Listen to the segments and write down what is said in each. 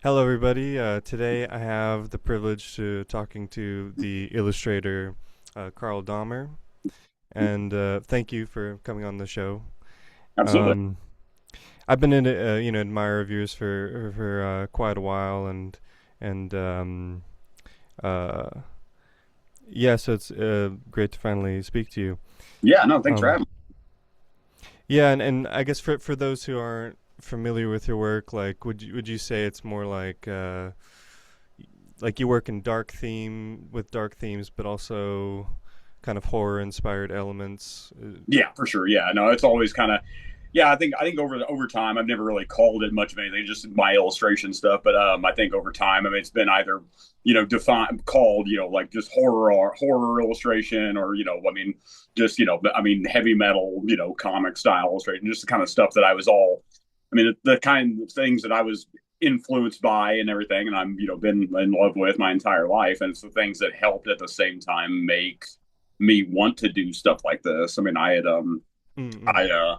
Hello, everybody. Today I have the privilege to talking to the illustrator Karl Dahmer, and thank you for coming on the show. Absolutely. Um, I've been in admirer of yours for quite a while, and uh, yeah, so it's great to finally speak to you. Yeah, no, thanks for Um, having yeah, and I guess for those who aren't familiar with your work, like would you say it's more like you work in dark themes, but also kind of horror inspired elements. me. Yeah, for sure. Yeah, no, it's always kind of yeah. I think over time, I've never really called it much of anything, just my illustration stuff. But I think over time, I mean, it's been either defined called like just horror or horror illustration, or I mean, just I mean, heavy metal, comic style illustration, just the kind of stuff that I was all. I mean, the kind of things that I was influenced by and everything, and I'm been in love with my entire life, and it's the things that helped at the same time make me want to do stuff like this. I mean, I had Mm-mm. I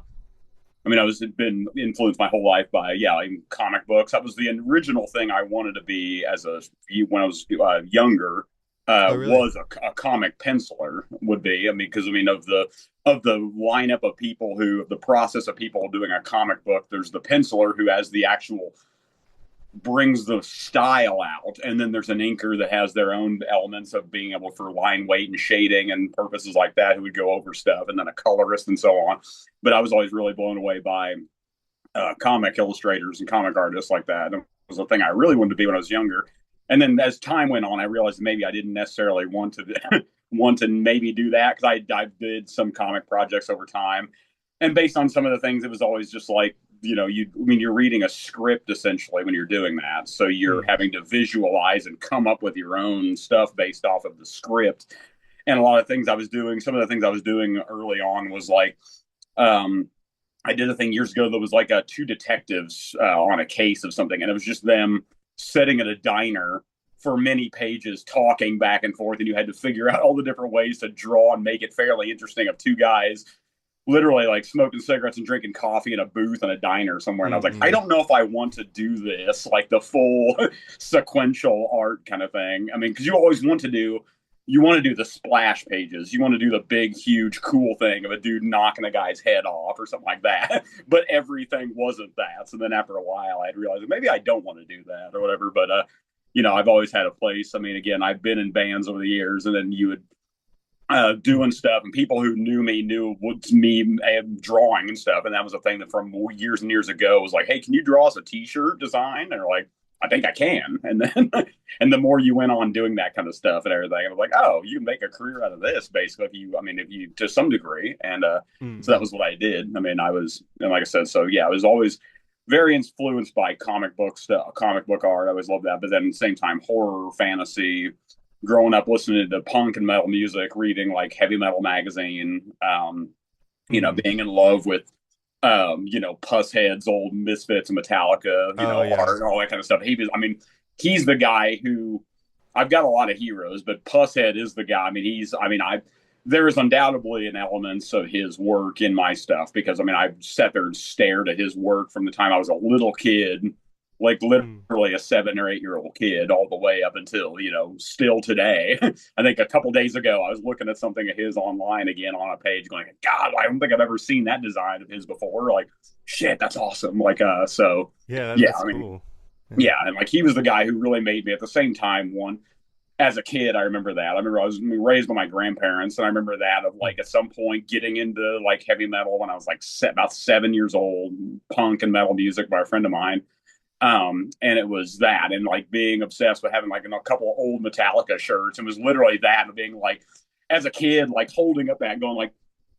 I mean, I was been influenced my whole life by like, comic books. That was the original thing I wanted to be as a when I was younger. Oh, really? Was a comic penciler would be. I mean, because I mean of the lineup of people who the process of people doing a comic book. There's the penciler who has the actual brings the style out, and then there's an inker that has their own elements of being able for line weight and shading and purposes like that who would go over stuff, and then a colorist and so on. But I was always really blown away by comic illustrators and comic artists like that. It was the thing I really wanted to be when I was younger. And then as time went on, I realized maybe I didn't necessarily want to want to maybe do that because I did some comic projects over time, and based on some of the things, it was always just like I mean you're reading a script essentially when you're doing that, so you're Mm. having to visualize and come up with your own stuff based off of the script. And a lot of things I was doing, some of the things I was doing early on was like um, I did a thing years ago that was like two detectives on a case of something, and it was just them sitting at a diner for many pages talking back and forth, and you had to figure out all the different ways to draw and make it fairly interesting of two guys literally like smoking cigarettes and drinking coffee in a booth in a diner somewhere. And I was like, I Mm-mm. don't know if I want to do this, like the full sequential art kind of thing. I mean, because you want to do the splash pages. You want to do the big, huge, cool thing of a dude knocking a guy's head off or something like that. But everything wasn't that. So then after a while, I'd realized that maybe I don't want to do that or whatever. But, I've always had a place. I mean, again, I've been in bands over the years, and then you would doing stuff, and people who knew me knew what's me drawing and stuff, and that was a thing that from years and years ago was like, hey, can you draw us a T-shirt design? And they're like, I think I can. And then and the more you went on doing that kind of stuff and everything, I was like, oh, you can make a career out of this basically if you to some degree. And so that Mm-mm. was what I did. I mean, I was, and like I said, so yeah, I was always very influenced by comic book stuff, comic book art. I always loved that, but then at the same time, horror, fantasy, growing up listening to punk and metal music, reading like heavy metal magazine, Mm. being in love with Pusshead's old Misfits and Metallica, Oh, yeah. art and all that kind of stuff. I mean, he's the guy who I've got a lot of heroes, but Pusshead is the guy. There is undoubtedly an elements of his work in my stuff because I mean, I sat there and stared at his work from the time I was a little kid, like Mm. literally a 7 or 8 year old kid, all the way up until still today. I think a couple days ago I was looking at something of his online again on a page, going, God, I don't think I've ever seen that design of his before. Like, shit, that's awesome. Like, so Yeah, yeah, that's I mean, cool. Yeah. yeah, and like he was the guy who really made me at the same time one as a kid. I remember that. I remember I was raised by my grandparents, and I remember that of Mm. like at some point getting into like heavy metal when I was like about 7 years old, punk and metal music by a friend of mine. And it was that, and like being obsessed with having like a couple of old Metallica shirts. It was literally that of being like, as a kid, like holding up that, going like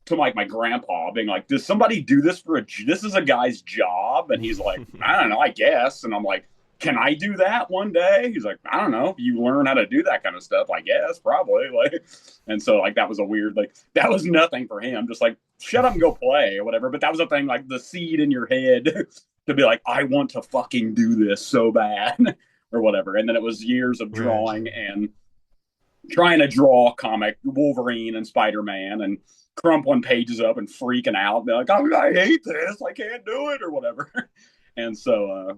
to like my grandpa, being like, "Does somebody do this for a? This is a guy's job?" And he's like, "I don't know, I guess." And I'm like, "Can I do that one day?" He's like, "I don't know. You learn how to do that kind of stuff, I guess, probably." Like, and so like that was a weird like that was nothing for him, just like shut up and go play or whatever. But that was a thing, like the seed in your head to be like, I want to fucking do this so bad or whatever. And then it was years of Right. drawing and trying to draw comic Wolverine and Spider-Man and crumpling pages up and freaking out. And like, oh, I hate this. I can't do it or whatever. And so,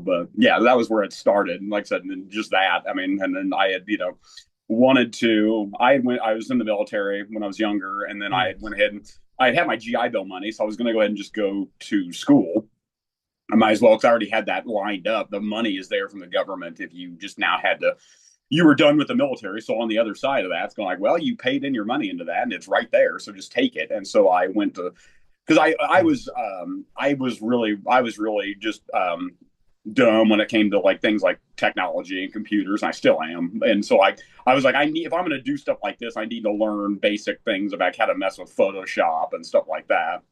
but yeah, that was where it started. And like I said, and then just that, I mean, and then I had, wanted to, I was in the military when I was younger, and then I Mm. had went ahead and I had my GI Bill money. So I was going to go ahead and just go to school. I might as well, because I already had that lined up. The money is there from the government. If you just now had to, you were done with the military. So on the other side of that, it's going like, well, you paid in your money into that and it's right there. So just take it. And so I went to, because Mm. I was really just dumb when it came to like things like technology and computers, and I still am. And so I was like, I need, if I'm going to do stuff like this, I need to learn basic things about how to mess with Photoshop and stuff like that.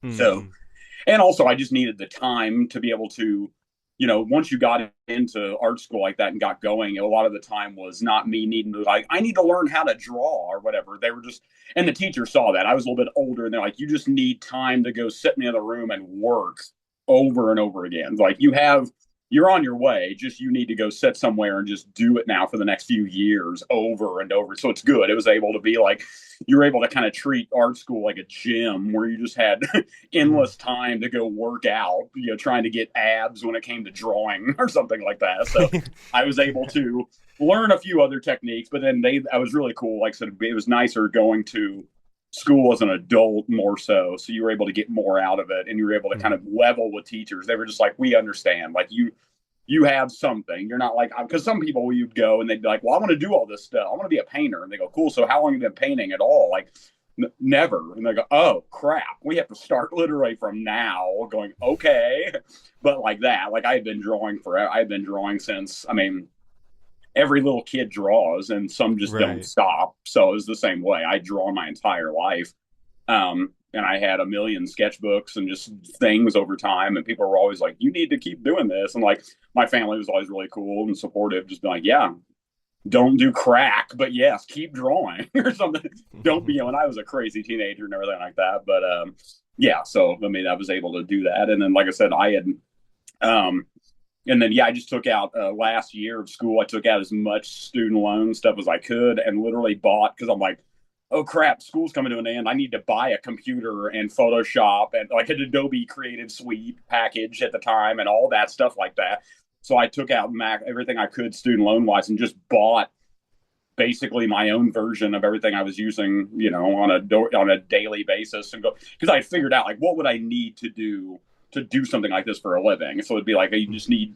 So, Mm. and also I just needed the time to be able to, once you got into art school like that and got going, a lot of the time was not me needing to like, I need to learn how to draw or whatever. They were just, and the teacher saw that. I was a little bit older, and they're like, you just need time to go sit in the other room and work over and over again. Like you're on your way. Just you need to go sit somewhere and just do it now for the next few years over and over. So it's good. It was able to be like you were able to kind of treat art school like a gym where you just had Mm. endless time to go work out, trying to get abs when it came to drawing or something like that. So I was able to learn a few other techniques, but then I was really cool. Like I said, it was nicer going to school as an adult more so. So you were able to get more out of it, and you were able to kind Mm. of level with teachers. They were just like, we understand. Like you have something. You're not like, because some people you'd go and they'd be like, well, I want to do all this stuff. I want to be a painter. And they go, cool. So how long have you been painting at all? Like, never. And they go, oh, crap. We have to start literally from now. Going, okay. But like that, like I had been drawing forever. I had been drawing since, I mean, every little kid draws and some just don't Right. stop. So it was the same way. I draw my entire life. And I had a million sketchbooks and just things over time. And people were always like, you need to keep doing this. And like, my family was always really cool and supportive, just being like, yeah, don't do crack, but yes, keep drawing or something. Don't be, when I was a crazy teenager and everything like that. But yeah, so I mean, I was able to do that. And then, like I said, um, and then yeah, I just took out last year of school. I took out as much student loan stuff as I could, and literally bought, because I'm like, oh crap, school's coming to an end. I need to buy a computer and Photoshop and like an Adobe Creative Suite package at the time and all that stuff like that. So I took out Mac everything I could student loan wise and just bought basically my own version of everything I was using, on a daily basis, and go, because I figured out like what would I need to do something like this for a living. So it'd be like you just need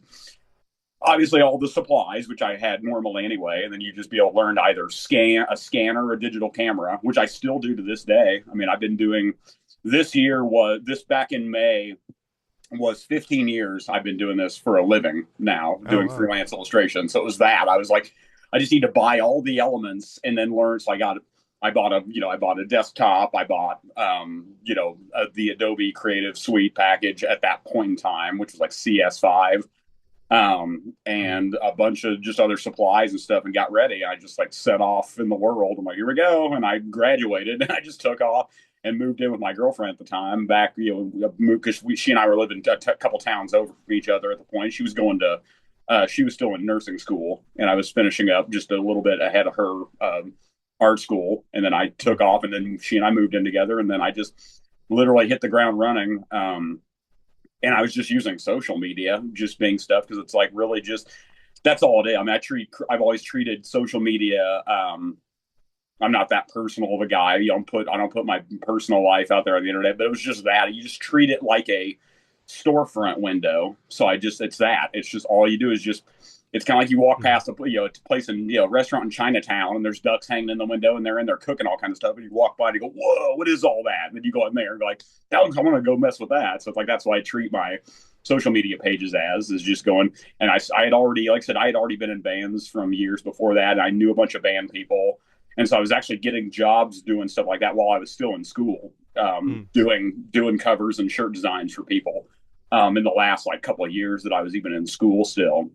obviously all the supplies, which I had normally anyway, and then you just be able to learn to either scan a scanner or a digital camera, which I still do to this day. I mean, I've been doing this back in May was 15 years I've been doing this for a living now, Oh doing wow. freelance illustration. So it was that. I was like, I just need to buy all the elements and then learn. So I bought a desktop. I bought, the Adobe Creative Suite package at that point in time, which was like CS5, Mm. and a bunch of just other supplies and stuff, and got ready. I just like set off in the world. I'm like, here we go. And I graduated and I just took off and moved in with my girlfriend at the time back, because she and I were living a couple towns over from each other at the point. She was still in nursing school, and I was finishing up just a little bit ahead of her art school. And then I Mm. took off, and then she and I moved in together, and then I just literally hit the ground running. And I was just using social media, just being stuff, because it's like really just that's all it is. I mean, I've always treated social media. I'm not that personal of a guy. I don't put my personal life out there on the internet, but it was just that you just treat it like a storefront window. So it's that. It's just all you do is just. It's kind of like you walk Mm. past a place in restaurant in Chinatown, and there's ducks hanging in the window, and they're in there cooking all kind of stuff. And you walk by and you go, "Whoa, what is all that?" And then you go in there and go like, "I want to go mess with that." So it's like that's why I treat my social media pages as is just going. And I had already, like I said, I had already been in bands from years before that. And I knew a bunch of band people, and so I was actually getting jobs doing stuff like that while I was still in school, Mm. doing covers and shirt designs for people. In the last like couple of years that I was even in school still,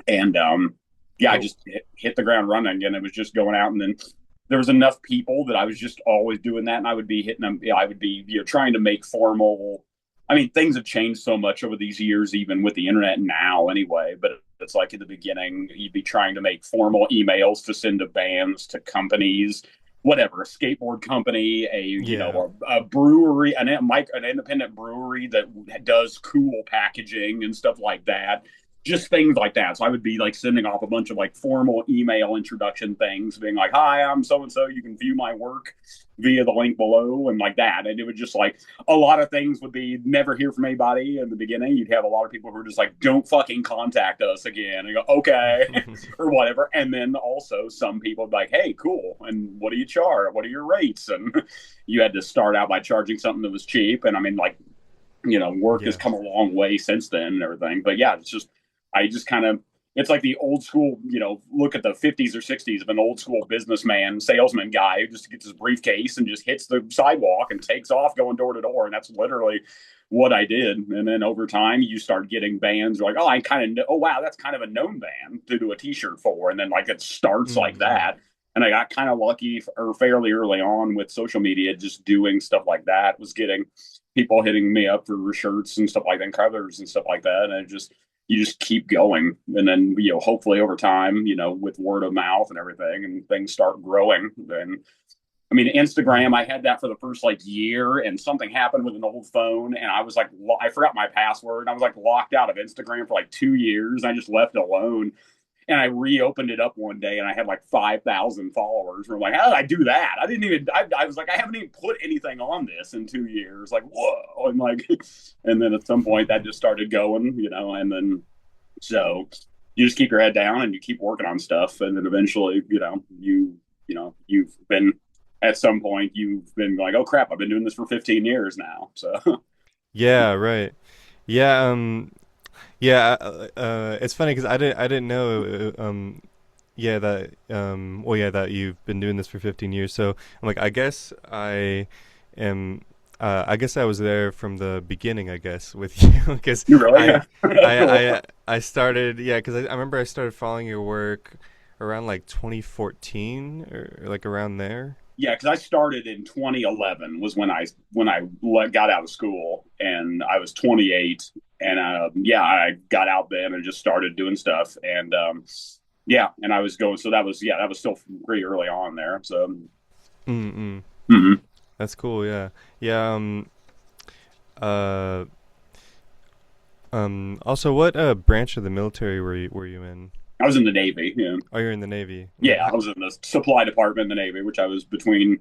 and yeah, I Oh. just hit the ground running, and it was just going out, and then there was enough people that I was just always doing that, and I would be hitting them. I would be trying to make formal. I mean, things have changed so much over these years, even with the internet now, anyway. But it's like in the beginning, you'd be trying to make formal emails to send to bands, to companies, whatever, a skateboard company, Yeah. a brewery, an independent brewery that does cool packaging and stuff like that. Just things like that. So I would be like sending off a bunch of like formal email introduction things, being like, "Hi, I'm so and so. You can view my work via the link below," and like that. And it would just like a lot of things would be never hear from anybody in the beginning. You'd have a lot of people who are just like, "Don't fucking contact us again." And you go, "Okay," or whatever. And then also some people would be like, "Hey, cool. And what do you charge? What are your rates?" And you had to start out by charging something that was cheap. And I mean, like, work has Yeah. come a long way since then and everything. But yeah, I just kind of, it's like the old school, look at the 50s or 60s of an old school businessman, salesman guy who just gets his briefcase and just hits the sidewalk and takes off going door to door. And that's literally what I did. And then over time, you start getting bands like, oh, I kind of, oh, wow, that's kind of a known band to do a t-shirt for. And then like it starts like Mm-hmm. that. And I got kind of lucky or fairly early on with social media, just doing stuff like that, was getting people hitting me up for shirts and stuff like that, and covers and stuff like that. And it just, you just keep going. And then, hopefully over time, with word of mouth and everything, and things start growing. Then, I mean, Instagram, Mm. I had that for the first like year, and something happened with an old phone. And I was like, I forgot my password. And I was like locked out of Instagram for like 2 years. I just left it alone. And I reopened it up one day and I had like 5,000 followers. We're like, how did I do that? I didn't even, I was like, I haven't even put anything on this in 2 years. Like, whoa. And like, and then at some point that just started going, and then so you just keep your head down and you keep working on stuff. And then eventually, you've been, at some point, you've been like, oh crap, I've been doing this for 15 years now. So, Yeah, right. Yeah, yeah, it's funny because I didn't know, yeah, well, yeah, that you've been doing this for 15 years. So I'm like, am, I guess I was there from the beginning, I guess, with you, because you really? I, That's cool. I started, yeah, because I remember I started following your work around like 2014 or like around there. Yeah, because I started in 2011 was when I got out of school, and I was 28, and yeah, I got out then and just started doing stuff, and yeah, and I was going, so that was still pretty early on there. So Mm-mm. mhm. That's cool. Yeah. Yeah. Uh. Also, what branch of the military were you in? I was in the Navy. Yeah, Oh, you're in the Navy. Yeah. yeah, I was in the supply department in the Navy, which I was between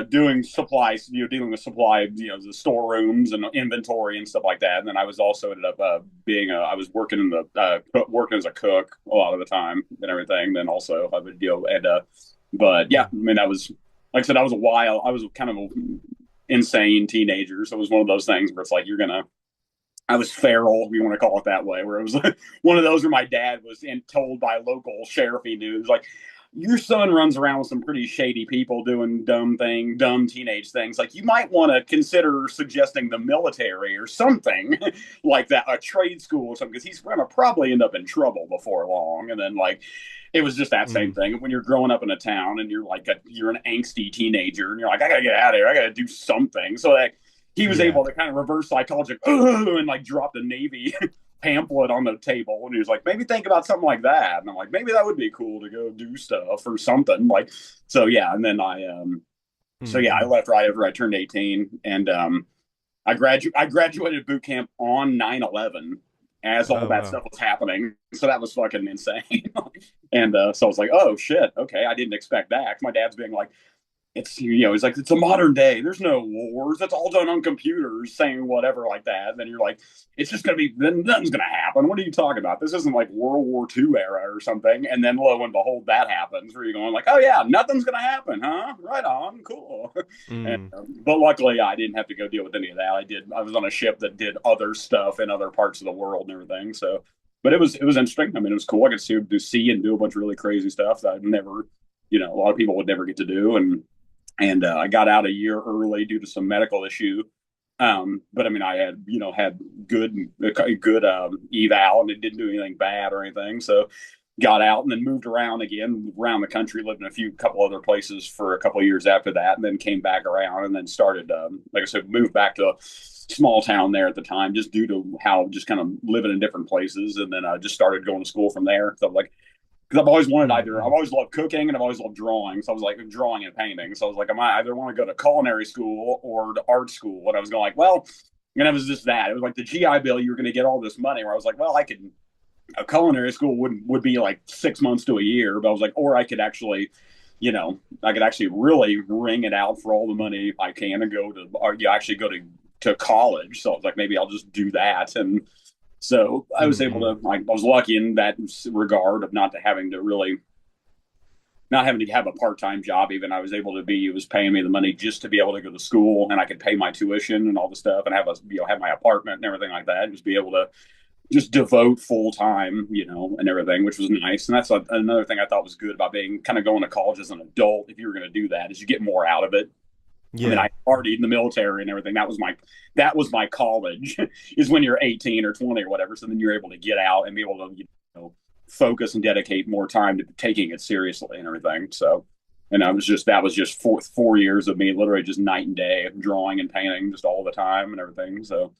doing supplies, dealing with supply, the storerooms and inventory and stuff like that. And then I was also ended up I was working in the working as a cook a lot of the time and everything. Then also I would and but yeah, I Mm. mean that was, like I said, I was kind of an insane teenager, so it was one of those things where it's like you're gonna. I was feral, if you want to call it that way, where it was like one of those where my dad was told by local sheriff he knew, like, your son runs around with some pretty shady people doing dumb teenage things. Like, you might want to consider suggesting the military or something like that, a trade school or something, because he's going to probably end up in trouble before long. And then, like, it was just that same Mm. thing. When you're growing up in a town and you're like, you're an angsty teenager and you're like, I got to get out of here. I got to do something. So, like, he was Yeah. able to kind of reverse psychology and like drop the Navy pamphlet on the table, and he was like, maybe think about something like that. And I'm like, maybe that would be cool to go do stuff or something. Like, so yeah. And then I Mm-mm. left right after I turned 18, and I graduated boot camp on 9/11 as all Oh that wow. stuff was happening. So that was fucking insane. And so I was like, oh shit, okay, I didn't expect that. My dad's being like, he's like, it's a modern day. There's no wars. That's all done on computers, saying whatever like that. And then you're like, it's just gonna be, then nothing's gonna happen. What are you talking about? This isn't like World War II era or something. And then lo and behold, that happens. Where you're going like, oh yeah, nothing's gonna happen, huh? Right on, cool. And, Mm. but luckily, I didn't have to go deal with any of that. I was on a ship that did other stuff in other parts of the world and everything. So, but it was interesting. I mean, it was cool. I could see and do a bunch of really crazy stuff that I'd never, a lot of people would never get to do. And I got out a year early due to some medical issue. But I mean, I had had good eval, and it didn't do anything bad or anything. So got out and then moved around again around the country, lived in a couple other places for a couple of years after that, and then came back around and then started, like I said, moved back to a small town there at the time, just due to how just kind of living in different places, and then I just started going to school from there. So like because I've always wanted either. I've Mm-mm. always loved cooking and I've always loved drawing. So I was like drawing and painting. So I was like, I might either want to go to culinary school or to art school. And I was going like, well, and it was just that. It was like the GI Bill. You're going to get all this money. Where I was like, well, I could. A culinary school would be like 6 months to a year, but I was like, or I could actually, I could actually really wring it out for all the money I can and go to, or you actually go to college. So I was like, maybe I'll just do that. And so I was able Mm-mm. to, I was lucky in that regard of not having to have a part-time job. Even I was able to be, it was paying me the money just to be able to go to school, and I could pay my tuition and all the stuff and have my apartment and everything like that, and just be able to just devote full time, and everything, which was nice. And that's another thing I thought was good about being kind of going to college as an adult. If you were going to do that, is you get more out of it. I mean, Yeah. I partied in the military and everything. That was my college is when you're 18 or 20 or whatever. So then you're able to get out and be able to, focus and dedicate more time to taking it seriously and everything. So, and that was just 4 years of me literally just night and day drawing and painting just all the time and everything. So,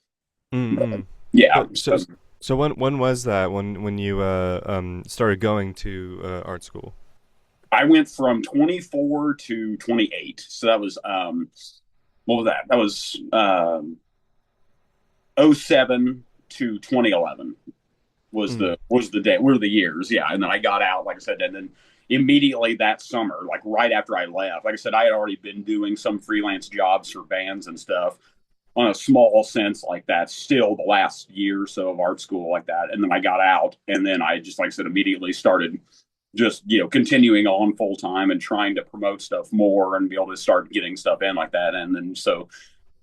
but, Mm-mm. yeah. So so when was that when you started going to art school? I went from 24 to 28. So that was what was that? That was '07 to 2011 Mm. was the day were the years. Yeah. And then I got out, like I said, and then immediately that summer, like right after I left, like I said, I had already been doing some freelance jobs for bands and stuff on a small sense like that still the last year or so of art school like that. And then I got out and then I just, like I said, immediately started just, continuing on full time and trying to promote stuff more and be able to start getting stuff in like that. And then so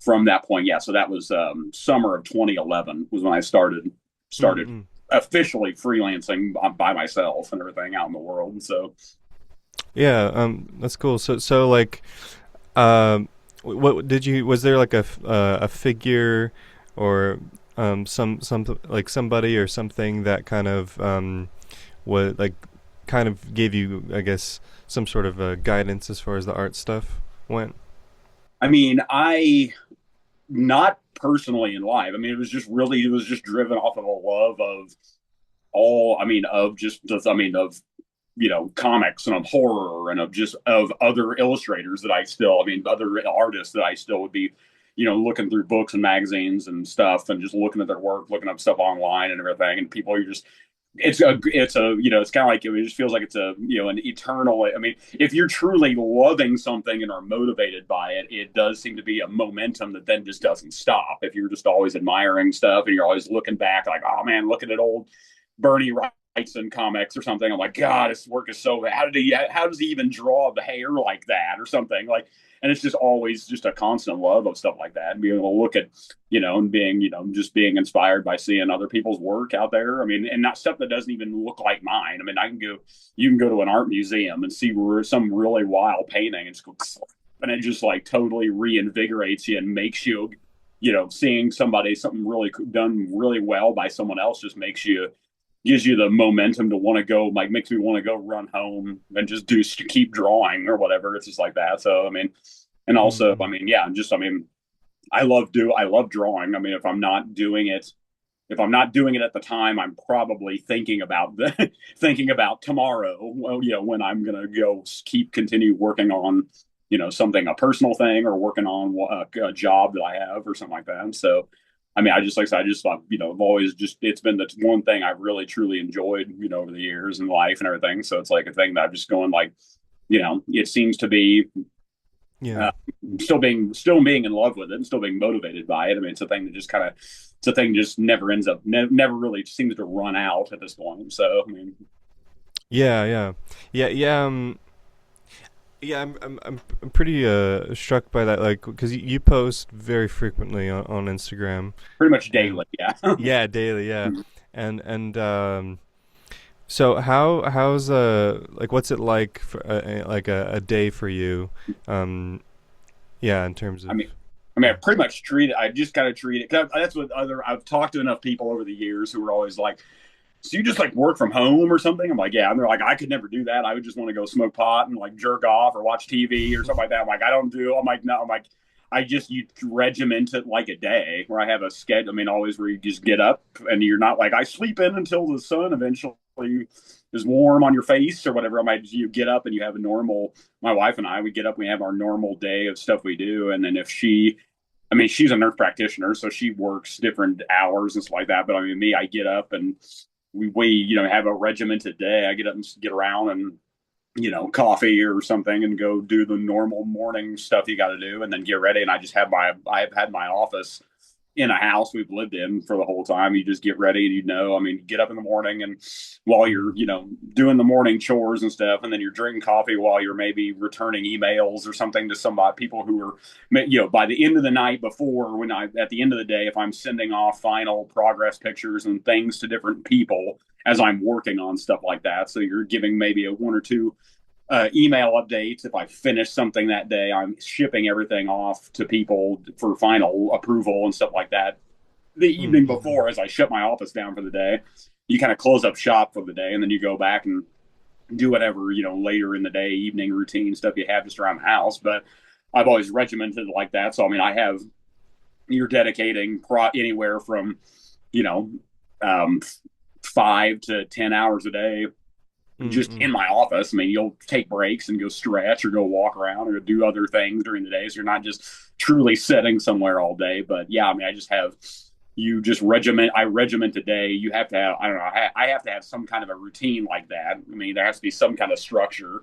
from that point, yeah, so that was summer of 2011 was when I started Mm-mm. officially freelancing by myself and everything out in the world. And so Yeah, that's cool. So like, um, what did you? Was there like a figure or some like somebody or something that kind of what like kind of gave you, I guess, some sort of guidance as far as the art stuff went? I mean, I not personally in life. I mean, it was just driven off of a love of I mean, of of comics and of horror and of other illustrators that other artists that I still would be, looking through books and magazines and stuff and just looking at their work, looking up stuff online and everything. And people are just, it's kind of like, it just feels like it's an eternal, I mean, if you're truly loving something and are motivated by it, it does seem to be a momentum that then just doesn't stop. If you're just always admiring stuff and you're always looking back like, oh man, look at it old Bernie Wrightson comics or something. I'm like, God, his work is so bad. How does he even draw the hair like that or something? Like, and it's just always just a constant love of stuff like that and being able to look at, and being, just being inspired by seeing other people's work out there. I mean, and not stuff that doesn't even look like mine. I mean, you can go to an art museum and see some really wild painting and go, and it just like totally reinvigorates you and makes you, seeing something really done really well by someone else just gives you the momentum to want to go, like makes me want to go run home and just keep drawing or whatever. It's just like that. So I mean, and also I Mm-mm. mean, yeah, just I mean, I love drawing. I mean, if I'm not doing it at the time, I'm probably thinking about tomorrow. Well, when I'm gonna go continue working on something, a personal thing, or working on a job that I have or something like that. And so I mean, I just like I said, I just thought, I've always just it's been the one thing I've really truly enjoyed, over the years in life and everything. So it's like a thing that I'm just going like, it seems to be Yeah. uh, still being in love with it and still being motivated by it. I mean, it's a thing just never ends up never really seems to run out at this point. So I mean, Yeah. Yeah. Yeah. Yeah. Yeah, I'm pretty struck by that, like, because you post very frequently on Instagram, pretty much and daily, yeah. yeah, daily, yeah, and so how's like what's it like for like a day for you, um, yeah, in terms I of mean, I yeah, pretty much treat it. I just got to treat it. 'Cause that's what I've talked to enough people over the years who are always like, so you just like work from home or something? I'm like, yeah. And they're like, I could never do that. I would just want to go smoke pot and like jerk off or watch TV or something like that. I'm like, I don't do. I'm like, no. I'm like, you regiment it like a day where I have a schedule. I mean, always where you just get up and you're not like I sleep in until the sun eventually is warm on your face or whatever. You get up and you have a normal. My wife and I, we get up, we have our normal day of stuff we do, and then if I mean, she's a nurse practitioner, so she works different hours and stuff like that. But I mean, me, I get up and we have a regimented day. I get up and get around and coffee or something and go do the normal morning stuff you got to do and then get ready. And I've had my office in a house we've lived in for the whole time. You just get ready and I mean, get up in the morning and while you're, doing the morning chores and stuff, and then you're drinking coffee while you're maybe returning emails or something to somebody, people who are, by the end of the night before, at the end of the day, if I'm sending off final progress pictures and things to different people as I'm working on stuff like that. So you're giving maybe a one or two email updates. If I finish something that day, I'm shipping everything off to people for final approval and stuff like that. The evening before, as I shut my office down for the day, you kind of close up shop for the day, and then you go back and do whatever, later in the day, evening routine stuff you have just around the house. But I've always regimented like that. So, I mean, you're dedicating anywhere from, you know, um, 5 to 10 hours a day just in my office. I mean, you'll take breaks and go stretch or go walk around or do other things during the day. So you're not just truly sitting somewhere all day. But yeah, I mean, I regiment a day. You have to have, I don't know, I have to have some kind of a routine like that. I mean, there has to be some kind of structure.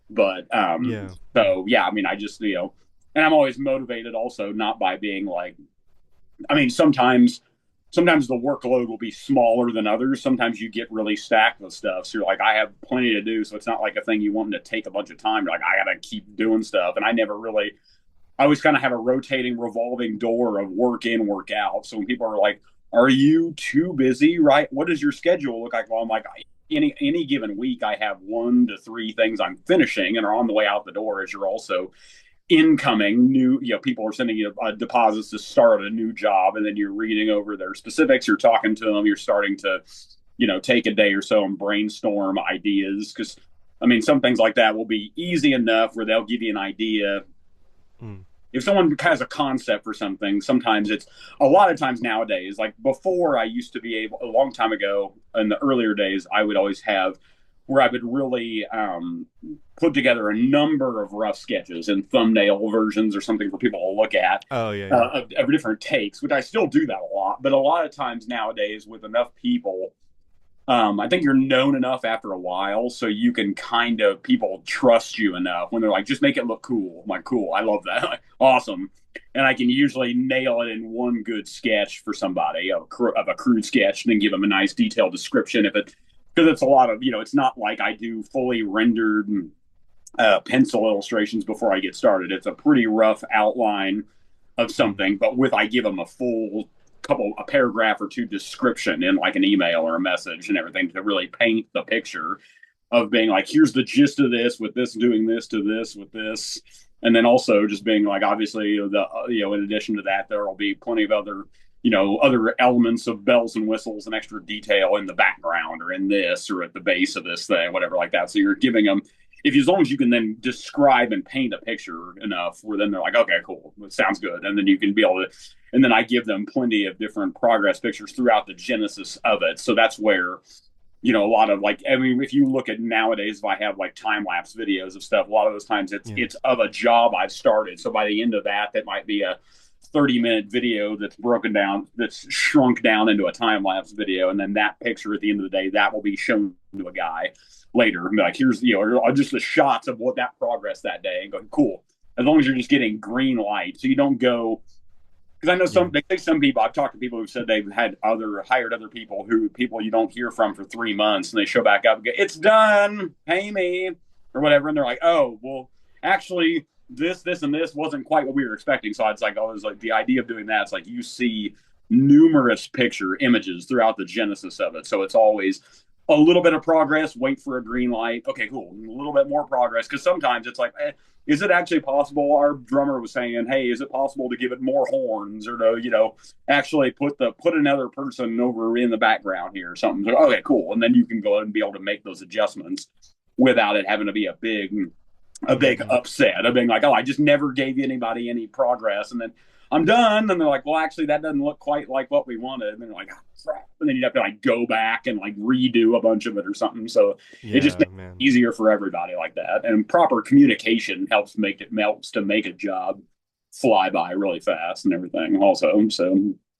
But Yeah. so yeah, I mean, and I'm always motivated also not by being like, I mean, sometimes the workload will be smaller than others. Sometimes you get really stacked with stuff. So you're like, I have plenty to do. So it's not like a thing you want to take a bunch of time. You're like, I got to keep doing stuff. And I always kind of have a rotating, revolving door of work in, work out. So when people are like, are you too busy? Right? What does your schedule look like? Well, I'm like, any given week, I have 1 to 3 things I'm finishing and are on the way out the door as you're also incoming new, people are sending you deposits to start a new job, and then you're reading over their specifics, you're talking to them, you're starting to take a day or so and brainstorm ideas, because I mean, some things like that will be easy enough where they'll give you an idea. Mm. If someone has a concept for something, sometimes it's a lot of times nowadays, like before, I used to be able, a long time ago in the earlier days, I would always have where I would really put together a number of rough sketches and thumbnail versions or something for people to look at Oh yeah, yeah. of different takes, which I still do that a lot. But a lot of times nowadays, with enough people, I think you're known enough after a while, so you can people trust you enough when they're like, just make it look cool. I'm like, cool, I love that, like, awesome. And I can usually nail it in one good sketch for somebody of a crude sketch, and then give them a nice detailed description because it's a lot of, it's not like I do fully rendered pencil illustrations before I get started. It's a pretty rough outline of something, but I give them a paragraph or two description in like an email or a message and everything to really paint the picture of being like, here's the gist of this with this, doing this to this with this. And then also just being like, obviously, in addition to that, there will be plenty of other elements of bells and whistles and extra detail in the background or in this or at the base of this thing, whatever like that. So you're giving them, as long as you can then describe and paint a picture enough where then they're like, okay, cool, it sounds good. And then you can be able to, and then I give them plenty of different progress pictures throughout the genesis of it. So that's where, a lot of like, I mean, if you look at nowadays, if I have like time lapse videos of stuff, a lot of those times it's of a job I've started. So by the end of that might be a 30-minute video that's broken down, that's shrunk down into a time lapse video. And then that picture at the end of the day, that will be shown to a guy later. And be like, here's, just the shots of what that progress that day, and go, cool. As long as you're just getting green light. So you don't go, because I know they say some people, I've talked to people who've said they've hired other people you don't hear from for 3 months, and they show back up and go, it's done, pay me, or whatever. And they're like, oh, well, actually, this, and this wasn't quite what we were expecting. So it's like, the idea of doing that, it's like you see numerous picture images throughout the genesis of it. So it's always a little bit of progress, wait for a green light. Okay, cool. A little bit more progress. Because sometimes it's like, is it actually possible? Our drummer was saying, hey, is it possible to give it more horns or to, actually put another person over in the background here or something? So, okay, cool. And then you can go ahead and be able to make those adjustments without it having to be a big upset of being like, oh, I just never gave anybody any progress. And then I'm done. And they're like, well, actually, that doesn't look quite like what we wanted. And they're like, oh, crap. And then you'd have to like go back and like redo a bunch of it or something. So it just Yeah, makes it man. easier for everybody like that. And proper communication helps to make a job fly by really fast and everything also. So,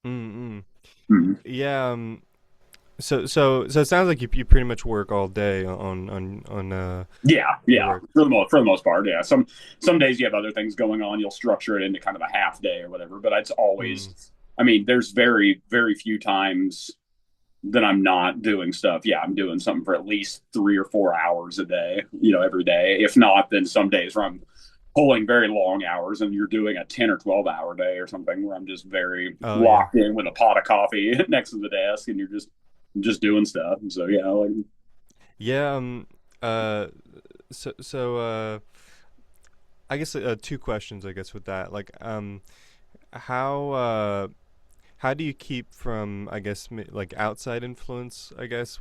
Mm-mm. mm. Yeah. So it sounds like you pretty much work all day on Yeah, your yeah, work. for the most part, yeah. Some days you have other things going on. You'll structure it into kind of a half day or whatever. But it's Mm. always, I mean, there's very few times that I'm not doing stuff. Yeah, I'm doing something for at least 3 or 4 hours a day. Every day. If not, then some days where I'm pulling very long hours, and you're doing a 10 or 12 hour day or something where I'm just very Oh yeah. locked in with a pot of coffee next to the desk, and you're just doing stuff. So yeah, like Yeah. Uh. So. I guess two questions. I guess with that, like, how how do you keep from, I guess, like outside influence? I guess.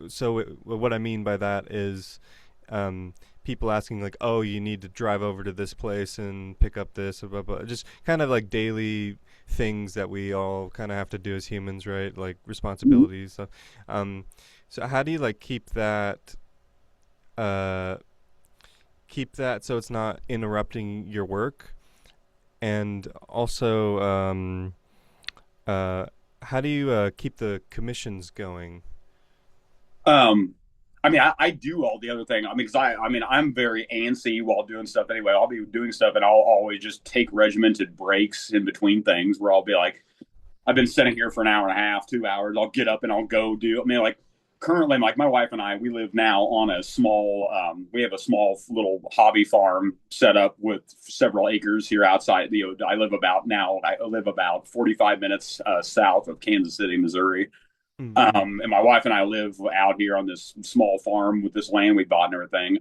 So what I mean by that is, people asking like, "Oh, you need to drive over to this place and pick up this," blah, blah, blah. Just kind of like daily things that we all kind of have to do as humans, right? Like responsibilities. Um, so how do you like uh, keep that so it's not interrupting your work, and also, uh, how do you keep the commissions going? Um, I mean, I do all the other thing. I mean, I mean, I'm very antsy while doing stuff anyway. I'll be doing stuff, and I'll always just take regimented breaks in between things where I'll be like, I've been sitting here for an hour and a half, 2 hours. I'll get up and I'll go do. I mean, like currently, like my wife and I, we live now on a small. We have a small little hobby farm set up with several acres here outside. I live about now. I live about 45 minutes south of Kansas City, Missouri. Mm-mm. And my wife and I live out here on this small farm with this land we bought and everything.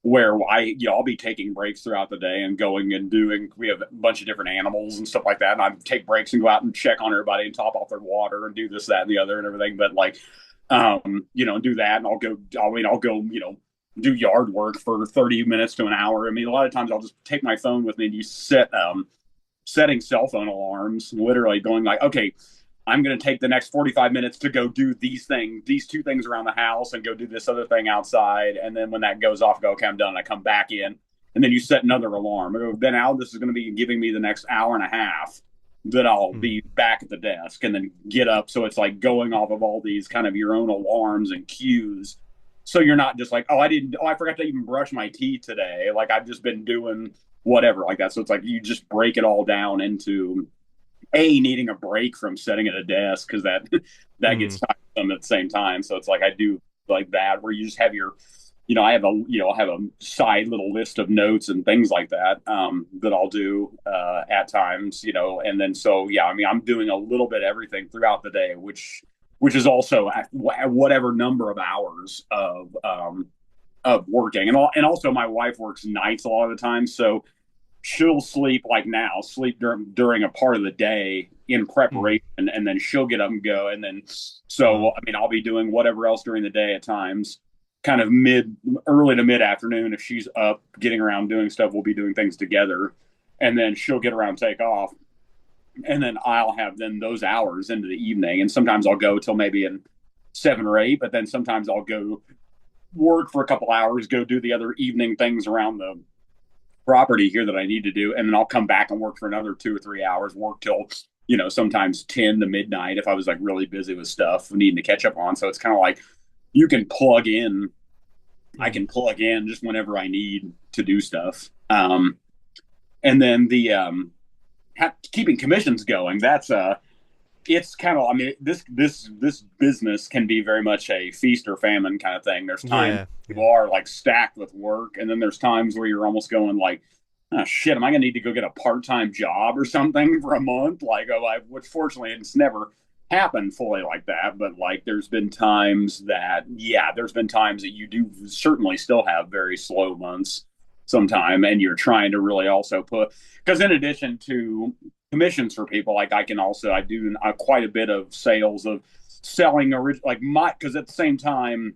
Where I'll be taking breaks throughout the day and going and doing. We have a bunch of different animals and stuff like that, and I take breaks and go out and check on everybody and top off their water and do this, that, and the other and everything. But like, do that, and I'll go. I'll go. Do yard work for 30 minutes to an hour. I mean, a lot of times I'll just take my phone with me and you setting cell phone alarms, literally going like, okay, I'm going to take the next 45 minutes to go do these two things around the house and go do this other thing outside. And then when that goes off, I go, okay, I'm done. I come back in. And then you set another alarm. I go, then Al, this is going to be giving me the next hour and a half that I'll Mm. be back at the desk and then get up. So it's like going off of all these kind of your own alarms and cues. So you're not just like, I forgot to even brush my teeth today. Like I've just been doing whatever like that. So it's like you just break it all down into needing a break from sitting at a desk because that gets Mm. tiresome at the same time. So it's like I do like that where you just have your, I have a side little list of notes and things like that that I'll do at times, and then so yeah, I mean I'm doing a little bit of everything throughout the day, which is also whatever number of hours of working, and also my wife works nights a lot of the time, so she'll sleep like now, sleep during a part of the day in Mm. preparation, and then she'll get up and go. And then, Wow. so, I mean, I'll be doing whatever else during the day at times, kind of early to mid afternoon. If she's up getting around doing stuff, we'll be doing things together. And then she'll get around, take off. And then I'll have then those hours into the evening. And sometimes I'll go till maybe in 7 or 8, but then sometimes I'll go work for a couple hours, go do the other evening things around the property here that I need to do, and then I'll come back and work for another 2 or 3 hours, work till sometimes 10 to midnight if I was like really busy with stuff needing to catch up on. So it's kind of like you can plug in. I Mm. can plug in just whenever I need to do stuff. And then keeping commissions going. It's kind of, I mean, this business can be very much a feast or famine kind of thing. There's times Yeah. you Yeah. are like stacked with work, and then there's times where you're almost going like, oh shit, am I gonna need to go get a part-time job or something for a month? Like, which fortunately it's never happened fully like that, but like there's been times that you do certainly still have very slow months sometime, and you're trying to really also put, because in addition to commissions for people, like I do quite a bit of sales of selling like my, because at the same time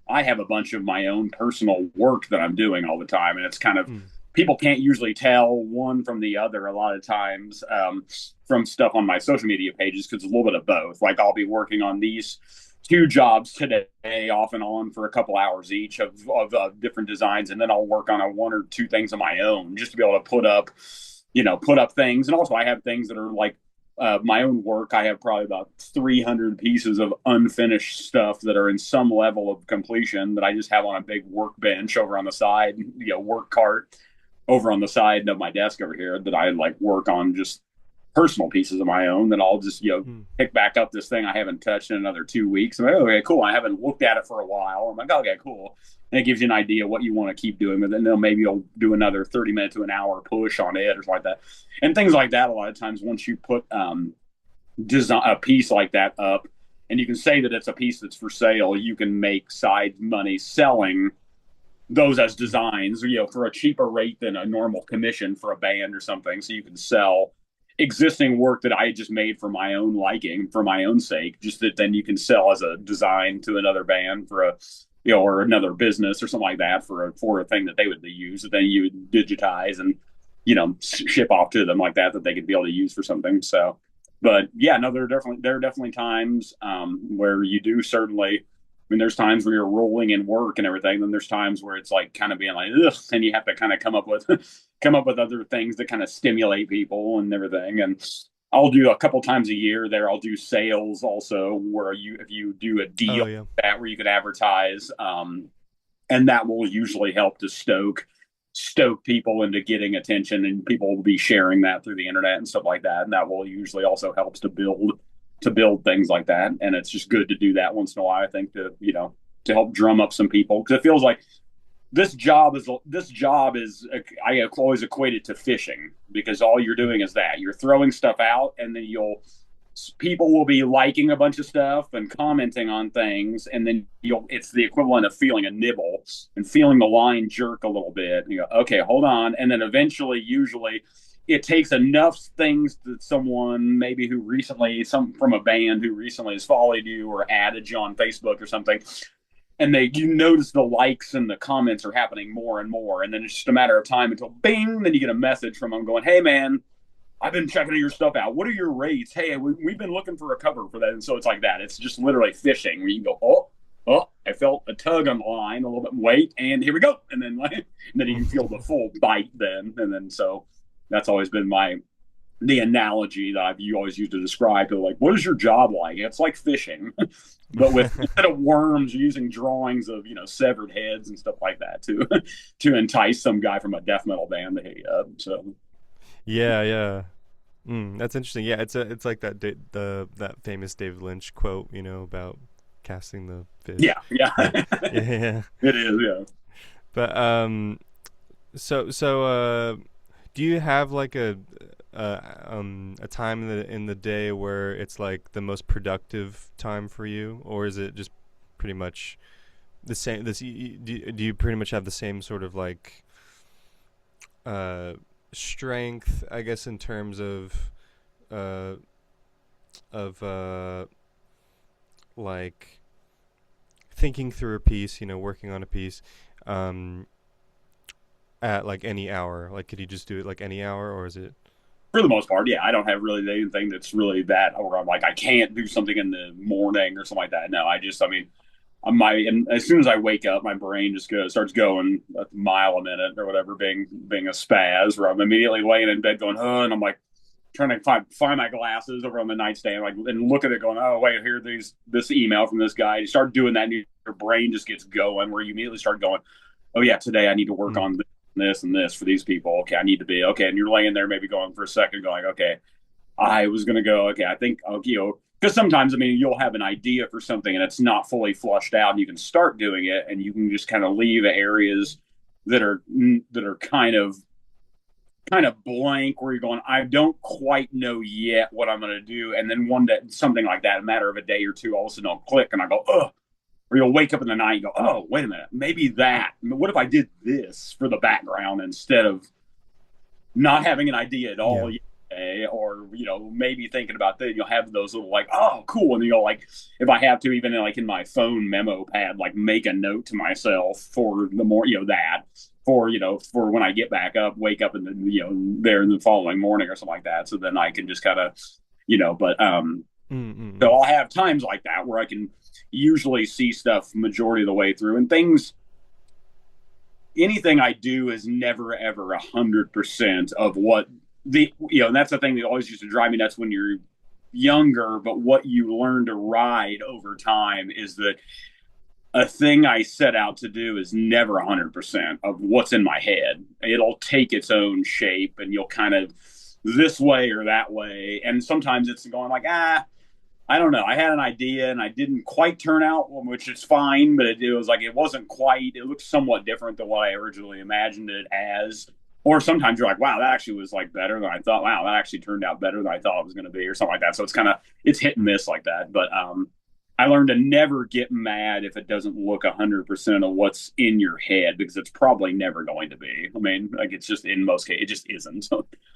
I have a bunch of my own personal work that I'm doing all the time, and it's kind of Mm. people can't usually tell one from the other a lot of times, from stuff on my social media pages, because it's a little bit of both. Like I'll be working on these two jobs today off and on for a couple hours each of different designs, and then I'll work on a one or two things of my own just to be able to put up things. And also I have things that are like my own work. I have probably about 300 pieces of unfinished stuff that are in some level of completion that I just have on a big workbench over on the side, work cart over on the side of my desk over here, that I like work on just personal pieces of my own. That I'll just, Mm. pick back up this thing I haven't touched in another 2 weeks. I'm like, okay, cool. I haven't looked at it for a while. I'm like, okay, cool. And it gives you an idea what you want to keep doing. But then maybe you'll do another 30 minutes to an hour push on it or something like that. And things like that, a lot of times, once you put design a piece like that up, and you can say that it's a piece that's for sale, you can make side money selling those as designs, for a cheaper rate than a normal commission for a band or something. So you can sell existing work that I just made for my own liking, for my own sake, just that then you can sell as a design to another band for a, or another business or something like that for a thing that they would use. That then you would digitize and, ship off to them like that they could be able to use for something. So, but yeah, no, there are definitely times where you do certainly. I mean, there's times where you're rolling in work and everything. Then there's times where it's like kind of being like, ugh, and you have to kind of come up with other things that kind of stimulate people and everything. And I'll do a couple times a year there. I'll do sales also, where if you do a Oh deal yeah. that where you can advertise, and that will usually help to stoke people into getting attention, and people will be sharing that through the internet and stuff like that. And that will usually also helps to build things like that. And it's just good to do that once in a while, I think, to help drum up some people, because it feels like this job is I always equate it to fishing, because all you're doing is that you're throwing stuff out, and then people will be liking a bunch of stuff and commenting on things, and then it's the equivalent of feeling a nibble and feeling the line jerk a little bit. And you go, okay, hold on. And then eventually, usually it takes enough things that someone maybe some from a band who recently has followed you or added you on Facebook or something, and you notice the likes and the comments are happening more and more, and then it's just a matter of time until bing, then you get a message from them going, hey man, I've been checking your stuff out. What are your rates? Hey, we've been looking for a cover for that. And so it's like that. It's just literally fishing, where you can go, oh, I felt a tug on the line, a little bit, wait, and here we go. And then and then you can feel the full bite then. And then so that's always been the analogy that you always use to describe to, like, what is your job like? It's like fishing, but with instead of worms, you're using drawings of severed heads and stuff like that to entice some guy from a death metal band to hit you up. So Yeah, yeah. That's interesting. Yeah, it's like that famous David Lynch quote, about casting the fish. yeah, yeah, Yeah, yeah, yeah. it is. Yeah. But so do you have like a time in the day where it's like the most productive time for you, or is it just pretty much the same? Do you pretty much have the same sort of like strength, I guess, in terms uh of like thinking through a piece, working on a piece, um at like any hour? Like, could you just do it like any hour, or is it? For the most part, yeah, I don't have really anything that's really that, or I'm like, I can't do something in the morning or something like that. No, I mean, and as soon as I wake up, my brain just starts going a mile a minute or whatever, being a spaz, where I'm immediately laying in bed going, oh, and I'm like trying to find my glasses over on the nightstand, like, and look at it going, oh wait, here this email from this guy. You start doing that, and your brain just gets going, where you immediately start going, oh yeah, today I need to work Mm. on this and this for these people. Okay, I need to be okay. And you're laying there maybe going for a second, going, okay, I was going to go, okay, I think, because sometimes, I mean, you'll have an idea for something and it's not fully flushed out, and you can start doing it, and you can just kind of leave areas that are kind of blank, where you're going, I don't quite know yet what I'm going to do. And then one day, something like that, a matter of a day or two, all of a sudden I'll click and I go, oh, or you'll wake up in the night and go, oh, wait a minute, maybe that. What if I did this for the background instead of not having an idea at all Yeah. yet, day, or maybe thinking about that, you'll have those little like, oh, cool, and like if I have to, even like in my phone memo pad, like make a note to myself for the more that for when I get back up, wake up in the there in the following morning or something like that, so then I can just kind of but so Mm-mm. I'll have times like that where I can usually see stuff majority of the way through, and things anything I do is never ever 100% of what and that's the thing that always used to drive me nuts when you're younger. But what you learn to ride over time is that a thing I set out to do is never 100% of what's in my head. It'll take its own shape, and you'll kind of this way or that way. And sometimes it's going like, I don't know. I had an idea and I didn't quite turn out, which is fine, but it was like it wasn't quite. It looked somewhat different than what I originally imagined it as. Or sometimes you're like, wow, that actually was like better than I thought. Wow, that actually turned out better than I thought it was going to be, or something like that. So it's hit and miss like that. But I learned to never get mad if it doesn't look 100% of what's in your head, because it's probably never going to be. I mean, like it's just in most cases, it just isn't.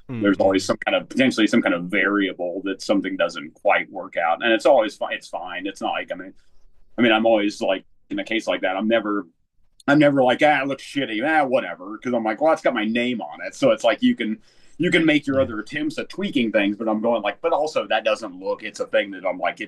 There's always Mm-mm. some kind of potentially some kind of variable that something doesn't quite work out, and it's always fine. It's fine. It's not like I'm always like in a case like that. I'm never like it looks shitty, whatever, because I'm like, well, it's got my name on it, so it's like you can make your Yeah. other attempts at tweaking things, but I'm going like, but also that doesn't look. It's a thing that I'm like,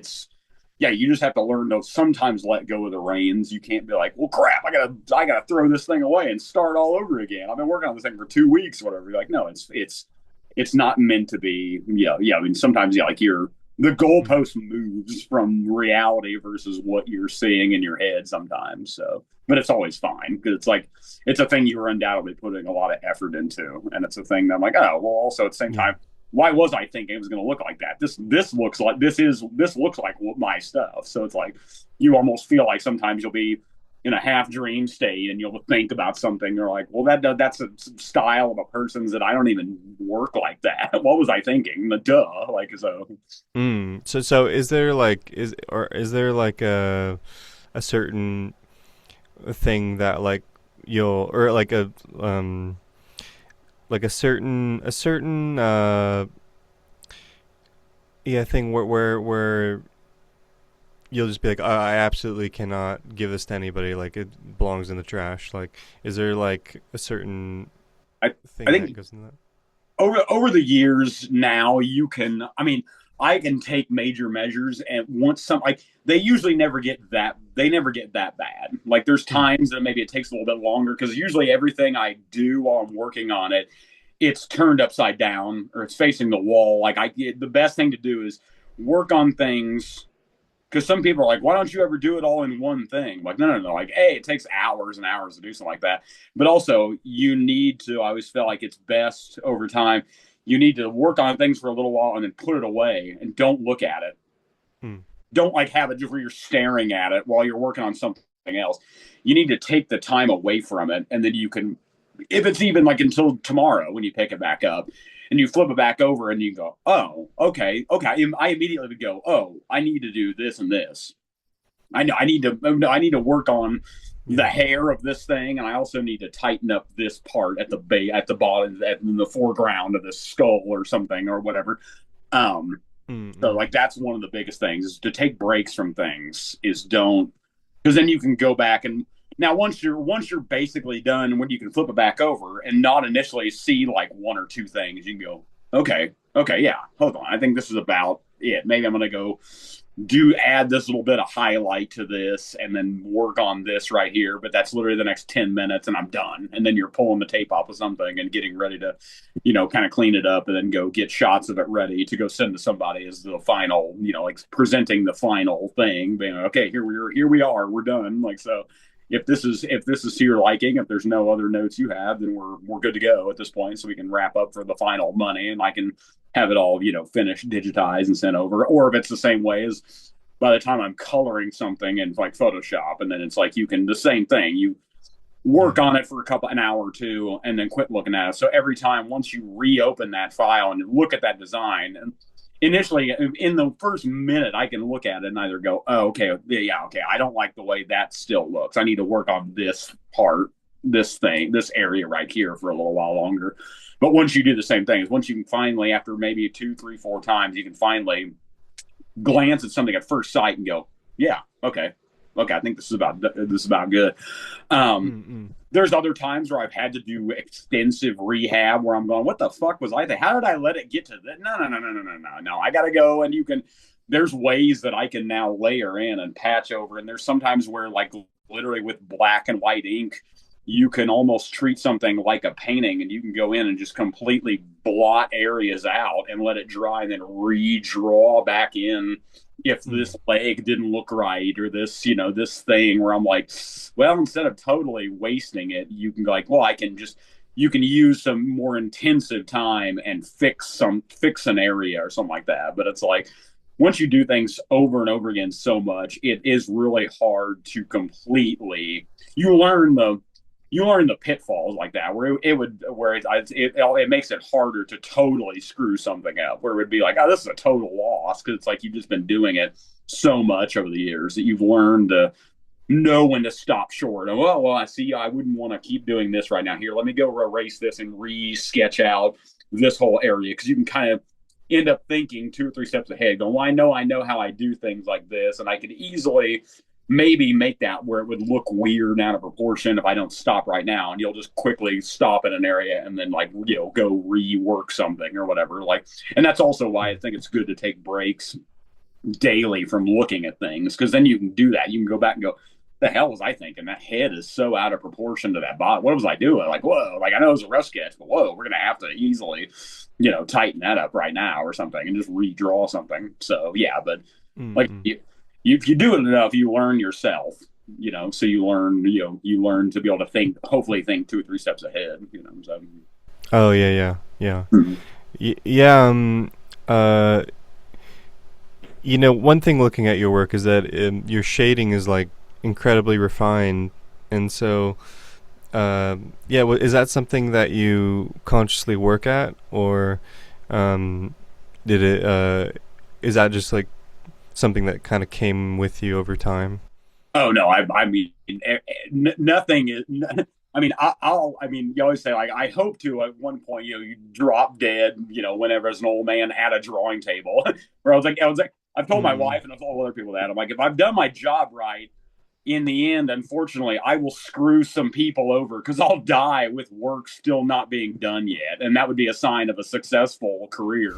yeah, you just have to learn to sometimes let go of the reins. You can't be like, well, crap, I gotta throw this thing away and start all over again. I've been working on this thing for 2 weeks, whatever. You're like, no, it's not meant to be. Yeah, yeah. I mean, sometimes like the Mm. goalpost moves from reality versus what you're seeing in your head sometimes. So, but it's always fine because it's like it's a thing you were undoubtedly putting a lot of effort into, and it's a thing that I'm like, oh, well. Also at the same Yeah. time, why was I thinking it was going to look like that? This looks like my stuff. So it's like you almost feel like sometimes you'll be in a half dream state and you'll think about something. You're like, well, that's a style of a person's that I don't even work like that. What was I thinking? The duh, like so. So is there like a certain thing that like you'll or like a certain yeah thing where you'll just be like, I absolutely cannot give this to anybody, like it belongs in the trash. Like, is there like a certain I I thing that think goes in that? over the years now you can. I mean, I can take major measures, and once some like they never get that bad. Like there's Mm. times that maybe it takes a little bit longer because usually everything I do while I'm working on it, it's turned upside down or it's facing the wall. Like the best thing to do is work on things, because some people are like, why don't you ever do it all in one thing? Like, no, no, no. Like, hey, it takes hours and hours to do something like that. But also, you need to, I always feel like it's best over time. You need to work on things for a little while and then put it away and don't look at it. Mm. Don't like have it just where you're staring at it while you're working on something else. You need to take the time away from it, and then you can, if it's even like until tomorrow when you pick it back up, and you flip it back over and you go, oh, okay, okay. I immediately would go, oh, I need to do this and this. I know I need to work on the Yeah. hair of this thing, and I also need to tighten up this part at the bottom, in the foreground of the skull or something or whatever. Um, so Mm-mm. like that's one of the biggest things is to take breaks from things. Is don't, because then you can go back and now once you're basically done, when you can flip it back over and not initially see like one or two things, you can go, okay, okay, yeah, hold on, I think this is about it. Maybe I'm gonna go do add this little bit of highlight to this and then work on this right here, but that's literally the next 10 minutes and I'm done. And then you're pulling the tape off of something and getting ready to kind of clean it up and then go get shots of it ready to go send to somebody as the final, like presenting the final thing, being like, okay, here we are, we're done. Like, so if this is to your liking, if there's no other notes you have, then we're good to go at this point, so we can wrap up for the final money and I can have it all, finished, digitized, and sent over. Or if it's the same way as by the time I'm coloring something in like Photoshop, and then it's like you can the same thing. You Yeah. work on it for an hour or two, and then quit looking at it. So every time, once you reopen that file and look at that design, and initially in the first minute, I can look at it and either go, oh, okay, yeah, okay, I don't like the way that still looks. I need to work on this part, this area right here for a little while longer. But once you do the same thing, is once you can finally, after maybe two, three, four times, you can finally glance at something at first sight and go, yeah, okay, okay, I think this is about good. Um, Mm-mm. there's other times where I've had to do extensive rehab where I'm going, what the fuck was I thinking? How did I let it get to that? No, no, no, no, no, no, no, no. I got to go, and you can. There's ways that I can now layer in and patch over, and there's sometimes where like literally with black and white ink, you can almost treat something like a painting, and you can go in and just completely blot areas out and let it dry, and then redraw back in if Mm. this leg didn't look right or this, this thing where I'm like, well, instead of totally wasting it, you can go like, well, you can use some more intensive time and fix an area or something like that. But it's like, once you do things over and over again so much, it is really hard to completely, you learn the, you learn the pitfalls like that where it would where it makes it harder to totally screw something up where it would be like, oh, this is a total loss because it's like you've just been doing it so much over the years that you've learned to know when to stop short. And, well, I see. I wouldn't want to keep doing this right now. Here, let me go erase this and re-sketch out this whole area because you can kind of end up thinking two or three steps ahead, going, well, I know how I do things like this, and I could easily maybe make that where it would look weird out of proportion if I don't stop right now. And you'll just quickly stop in an area and then like, go rework something or whatever. Like, and that's also why I Mm. think it's good to take breaks daily from looking at things because then you can do that. You can go back and go, the hell was I thinking? That head is so out of proportion to that body. What was I doing? Like, whoa, like I know it was a rough sketch, but whoa, we're gonna have to easily, tighten that up right now or something and just redraw something. So yeah, but like Mm-mm. if you do it enough, you learn yourself, so you learn to be able to think, hopefully think two or three steps ahead, so. Oh yeah, yeah, yeah. Mhm. Yeah. Uh. One thing looking at your work is that your shading is like incredibly refined, and so yeah. Is that something that you consciously work at, or um, did it? Is that just like something that kind of came with you over time? Oh no, I mean, nothing is. I mean, I mean, you always say like, I hope to at one point, you drop dead, whenever as an old man at a drawing table. Where I was like, I've told my Mm. wife and I've told other people that I'm like, if I've done my job right, in the end, unfortunately, I will screw some people over because I'll die with work still not being done yet, and that would be a sign of a successful career.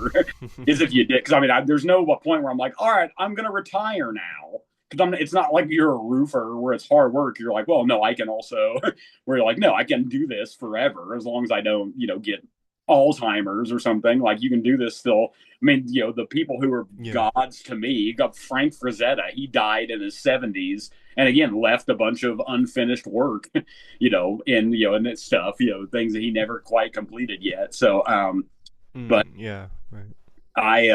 Is if you did, because I mean, there's no point where I'm like, all right, I'm going to retire now. Because it's not like you're a roofer where it's hard work. You're like, well, no, I can also, where you're like, no, I can do this forever as long as I don't, get Alzheimer's or something. Like you can do this still. I mean, the people who are Yeah. gods to me, you got Frank Frazetta. He died in his 70s and again left a bunch of unfinished work, and that stuff, things that he never quite completed yet. So, but Yeah. Right. I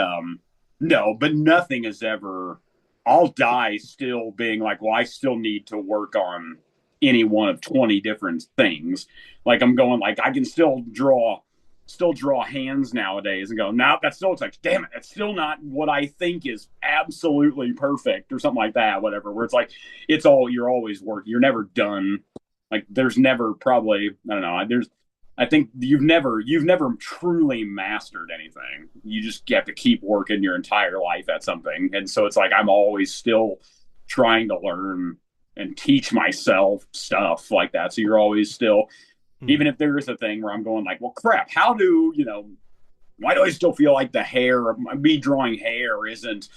no, but nothing is ever. I'll die still being like, well, I still need to work on any one of 20 different things. Like I'm going like I can still draw hands nowadays and go, no, that still looks like, damn it, that's still not what I think is absolutely perfect or something like that, whatever. Where it's like, you're always working, you're never done. Like there's never probably, I don't know, I think you've never truly mastered anything. You just have to keep working your entire life at something. And so it's like I'm always still trying to learn and teach myself stuff like that. So you're always still, Mm. even if there is a thing where I'm going like, well, crap, why do I still feel like the hair of me drawing hair isn't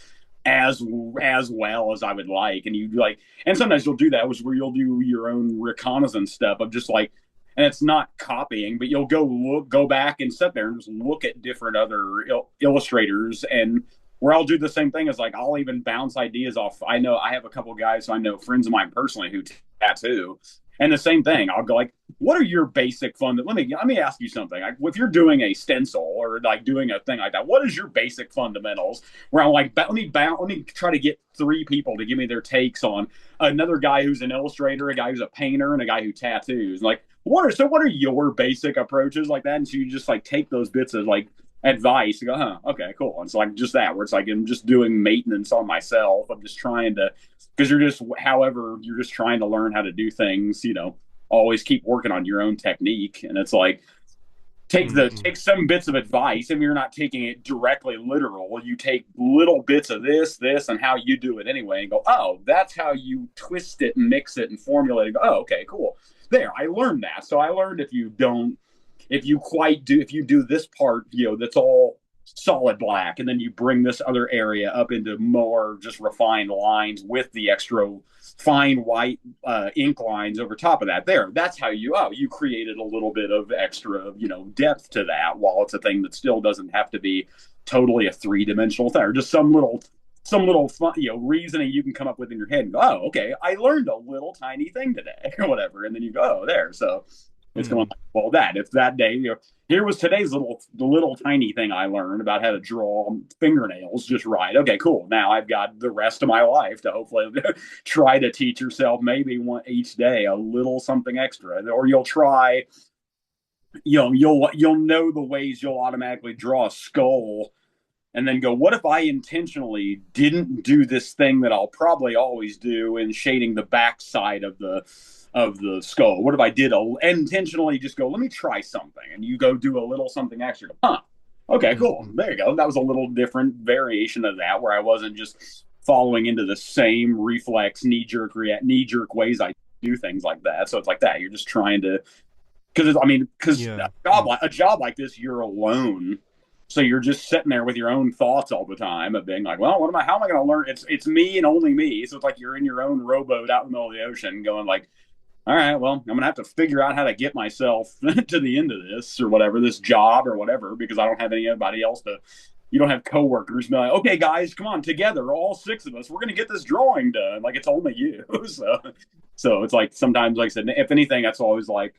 as as well as I would like? And you like, and sometimes you'll do that, which where you'll do your own reconnaissance stuff of just like, and it's not copying, but you'll go back and sit there and just look at different other illustrators and. Where I'll do the same thing is like I'll even bounce ideas off. I know I have a couple of guys who I know friends of mine personally who tattoo, and the same thing. I'll go like, what are your basic fund? Let me ask you something. Like, if you're doing a stencil or like doing a thing like that, what is your basic fundamentals? Where I'm like, let me try to get three people to give me their takes on another guy who's an illustrator, a guy who's a painter, and a guy who tattoos. Like, what are your basic approaches like that? And so you just like take those bits of like advice and go, huh, okay, cool. And it's like just that, where it's like I'm just doing maintenance on myself. I'm just trying to, because you're just, however, you're just trying to learn how to do things, always keep working on your own technique. And it's like, Mm-mm. take some bits of advice, and you're not taking it directly literal. You take little bits of this, and how you do it anyway, and go, oh, that's how you twist it and mix it and formulate it. Go, oh, okay, cool. There, I learned that. So I learned if you do this part, that's all solid black, and then you bring this other area up into more just refined lines with the extra fine white ink lines over top of that. That's how you created a little bit of extra, depth to that, while it's a thing that still doesn't have to be totally a three-dimensional thing, or just some little fun, reasoning you can come up with in your head and go, oh, okay, I learned a little tiny thing today or whatever, and then you go, oh, there. So it's going Mm. like, well, if that day, here was today's the little tiny thing I learned about how to draw fingernails just right. Okay, cool. Now I've got the rest of my life to hopefully try to teach yourself maybe one each day a little something extra, or you'll try. You'll know the ways you'll automatically draw a skull, and then go, what if I intentionally didn't do this thing that I'll probably always do in shading the backside of the skull? What if I did intentionally just go, let me try something, and you go do a little something extra? Huh? Okay, cool. Mm-mm. There you go. That was a little different variation of that, where I wasn't just following into the same reflex knee jerk ways I do things like that. So it's like that. You're just trying to, because Yeah. a job like this, you're alone, so you're just sitting there with your own thoughts all the time of being like, well, how am I going to learn? It's me and only me. So it's like you're in your own rowboat out in the middle of the ocean going like, all right, well, I'm going to have to figure out how to get myself to the end of this, or whatever, this job or whatever, because I don't have anybody else you don't have coworkers be like, okay, guys, come on, together, all six of us, we're going to get this drawing done. Like, it's only you. So it's like, sometimes, like I said, if anything, that's always like,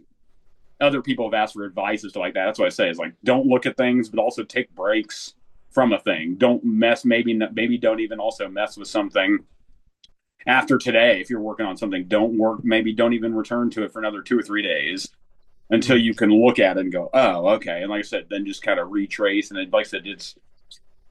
other people have asked for advice and stuff like that. That's what I say is like, don't look at things, but also take breaks from a thing. Don't mess, maybe don't even also mess with something after today. If you're working on something, maybe don't even return to it for another 2 or 3 days until Mm. you can look at it and go, oh, okay. And like I said, then just kind of retrace. And then, like I said, it's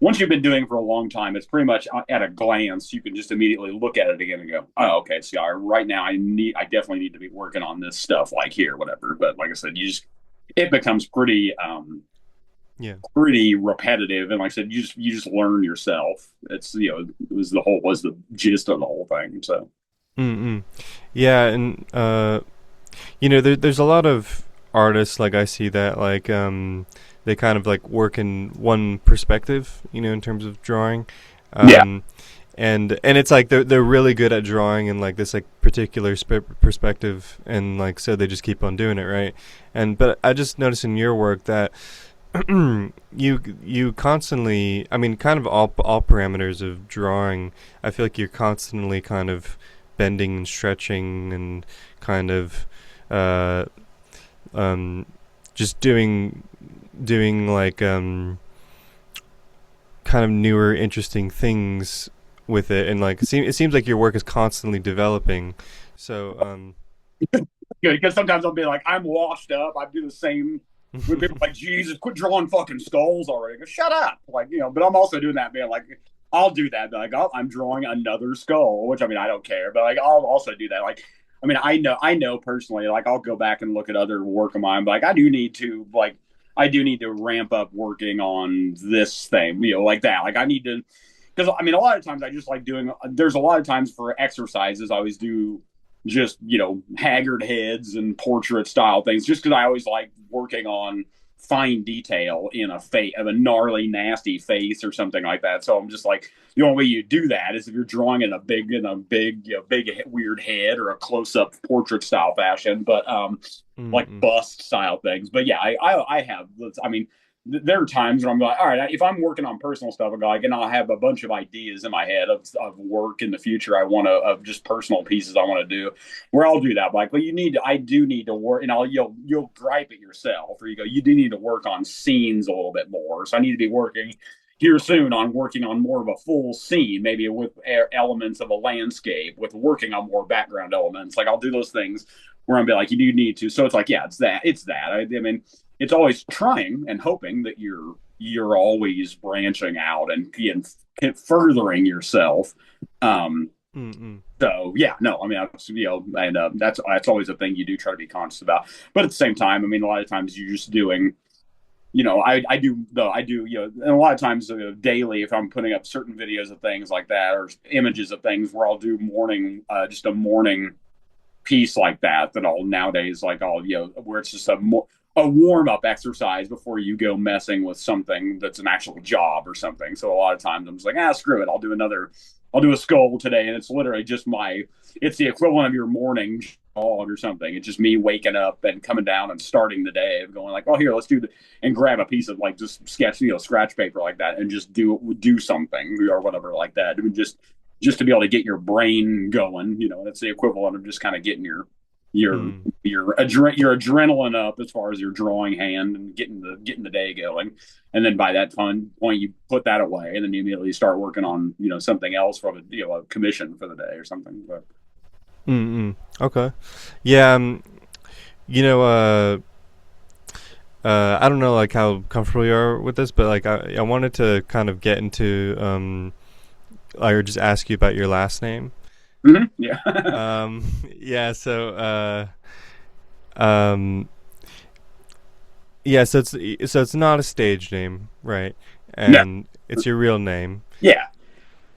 once you've been doing it for a long time, it's pretty much at a glance. You can just immediately look at it again and go, "Oh, okay. See, right now, I definitely need to be working on this stuff, like here, whatever." But like I said, it becomes Yeah. pretty repetitive, and like I said, you just learn yourself. Was the gist of the whole thing. So Mm-mm. Yeah, and there's a lot of artists like I see that like they kind of like work in one perspective, in terms of drawing. yeah, Um and it's like they're really good at drawing in like this like particular perspective, and like so they just keep on doing it, right? And but I just noticed in your work that you constantly, I mean, kind of all parameters of drawing, I feel like you're constantly kind of bending and stretching and kind of uh um just doing like kind of newer interesting things with it, and like it seems like your work is constantly developing. So good, because sometimes I'll be like, I'm washed up. I do the same with people like, Jesus, quit drawing fucking skulls already. I go, shut up. Like, but I'm also doing that, being like, I'll do that. Like, I'm drawing another skull, which, I mean, I don't care, but like, I'll also do that. Like, I mean, I know personally, like, I'll go back and look at other work of mine, but like, I do need to ramp up working on this thing, like that. Like, I need to, because I mean, a lot of times I just like there's a lot of times for exercises, I always do just, haggard heads and portrait style things, just because I always like working on fine detail in of a gnarly, nasty face or something like that. So I'm just like, the only way you do that is if you're drawing in a big weird head or a close up portrait style fashion. But like mm-mm. bust style things. But yeah, I have. I mean, there are times when I'm like, all right, if I'm working on personal stuff, and I'll have a bunch of ideas in my head of work in the future. Of just personal pieces I want to do, where I'll do that. Like, well, I do need to work, and you'll gripe at yourself, or you go, you do need to work on scenes a little bit more. So I need to be working here soon on working on more of a full scene, maybe with elements of a landscape, with working on more background elements. Like, I'll do those things where I'm be like, you do need to. So it's like, yeah, it's that. I mean, it's always trying and hoping that you're always branching out and furthering yourself. Mm-mm. So yeah, no, I mean, and that's always a thing you do try to be conscious about. But at the same time, I mean, a lot of times you're just doing, I do, and a lot of times daily, if I'm putting up certain videos of things like that or images of things where I'll do just a morning piece like that, that I'll nowadays like I'll where it's just a warm up exercise before you go messing with something that's an actual job or something. So a lot of times I'm just like, screw it, I'll do a skull today, and it's literally just it's the equivalent of your morning jog or something. It's just me waking up and coming down and starting the day of going like, oh, here, let's do and grab a piece of like just scratch paper like that and just do something or whatever like that. I mean, just to be able to get your brain going, it's the equivalent of just kind of getting your Mm. your adrenaline up as far as your drawing hand and getting the day going. And then by that point, you put that away, and then you immediately start working on something else from a commission for the day or something. But Mm-mm. Okay. Yeah. You know, I don't know like how comfortable you are with this, but like I wanted to kind of get into or just ask you about your last name. yeah, Um, yeah. Um, yeah. So it's not a stage name, right? no, And it's your real name. yeah.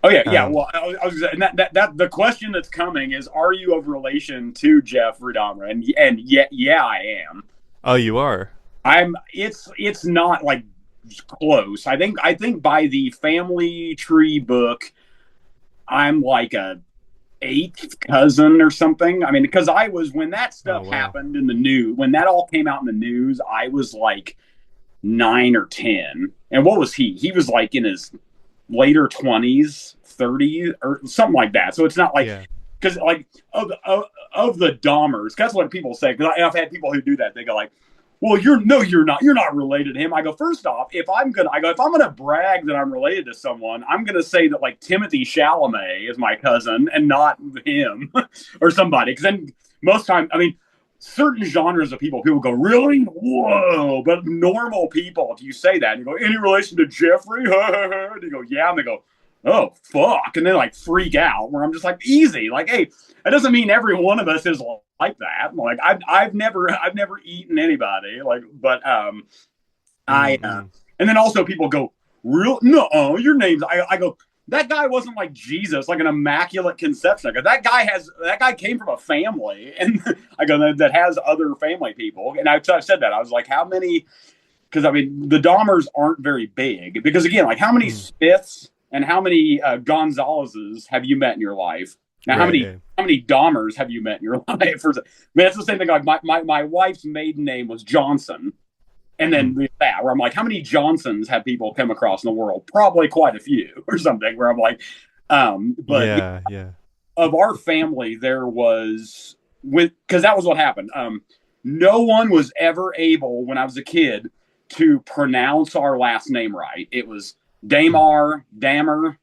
Oh yeah, yeah. Um, Well, I was and that the question that's coming is, are you of relation to Jeffrey Dahmer? And yeah, I am. oh, you are. It's not like close. I think by the family tree book, I'm like a eighth cousin or something. I mean, because I was when that Oh, stuff wow. happened in the news, when that all came out in the news, I was like 9 or 10. And what was he? He was like in his later 20s, 30s, or something like that. So it's not like Yeah. because like of the Dahmers, that's what people say. Because I've had people who do that. They go like, "Well, you're not related to him." I go, first off, if I'm gonna brag that I'm related to someone, I'm gonna say that like Timothy Chalamet is my cousin and not him or somebody. Because then most time, I mean, certain genres of people go, really? Whoa. But normal people, if you say that, and you go, any relation to Jeffrey? And you go, yeah. And they go, oh, fuck. And they like freak out, where I'm just like, easy. Like, hey, that doesn't mean every one of us is like that. Like, I've never eaten anybody. Like, but, Mm-mm. and then also people go, real? No, your name's, I go, that guy wasn't like Jesus, like an immaculate conception. I go, that guy came from a family, and I go that has other family people. And I said that I was like, how many? Because I mean, the Dahmers aren't very big. Because again, like how many Mm. Smiths and how many Gonzaleses have you met in your life? Now, Right. Yeah. how many Dahmers have you met in your life? I mean, it's the same thing. Like my wife's maiden name was Johnson, and Mm. then that, where I'm like, how many Johnsons have people come across in the world? Probably quite a few or something, where I'm like, but yeah, Yeah. Yeah. of our family, there was, because that was what happened. No one was ever able, when I was a kid, to pronounce our last name right. It was Mm. Dahmer.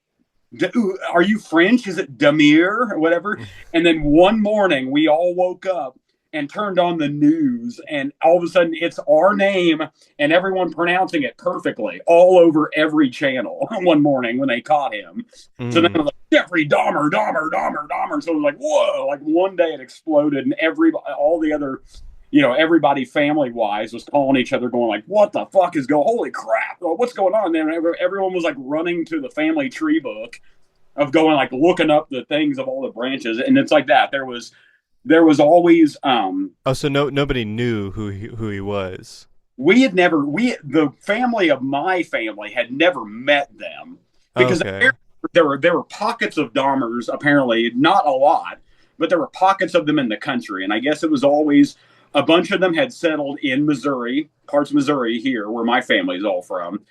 Are you French? Is it Damir or whatever? And then one morning we all woke up and turned on the news, and all of a sudden it's our name and everyone pronouncing it perfectly all over every channel one morning when they caught him. So then it Mm. was like Jeffrey Dahmer, Dahmer, Dahmer, Dahmer. So it was like, whoa, like one day it exploded, and all the other, everybody family wise was calling each other, going like, "What the fuck is going? Holy crap! What's going on?" And then everyone was like running to the family tree book of going like looking up the things of all the branches, and it's like that. There was always Oh, so nobody knew who he was. we had never we the family of my family had never met them, because Okay. there were pockets of Dahmers, apparently not a lot, but there were pockets of them in the country, and I guess it was always a bunch of them had settled in Missouri, parts of Missouri here where my family's all from,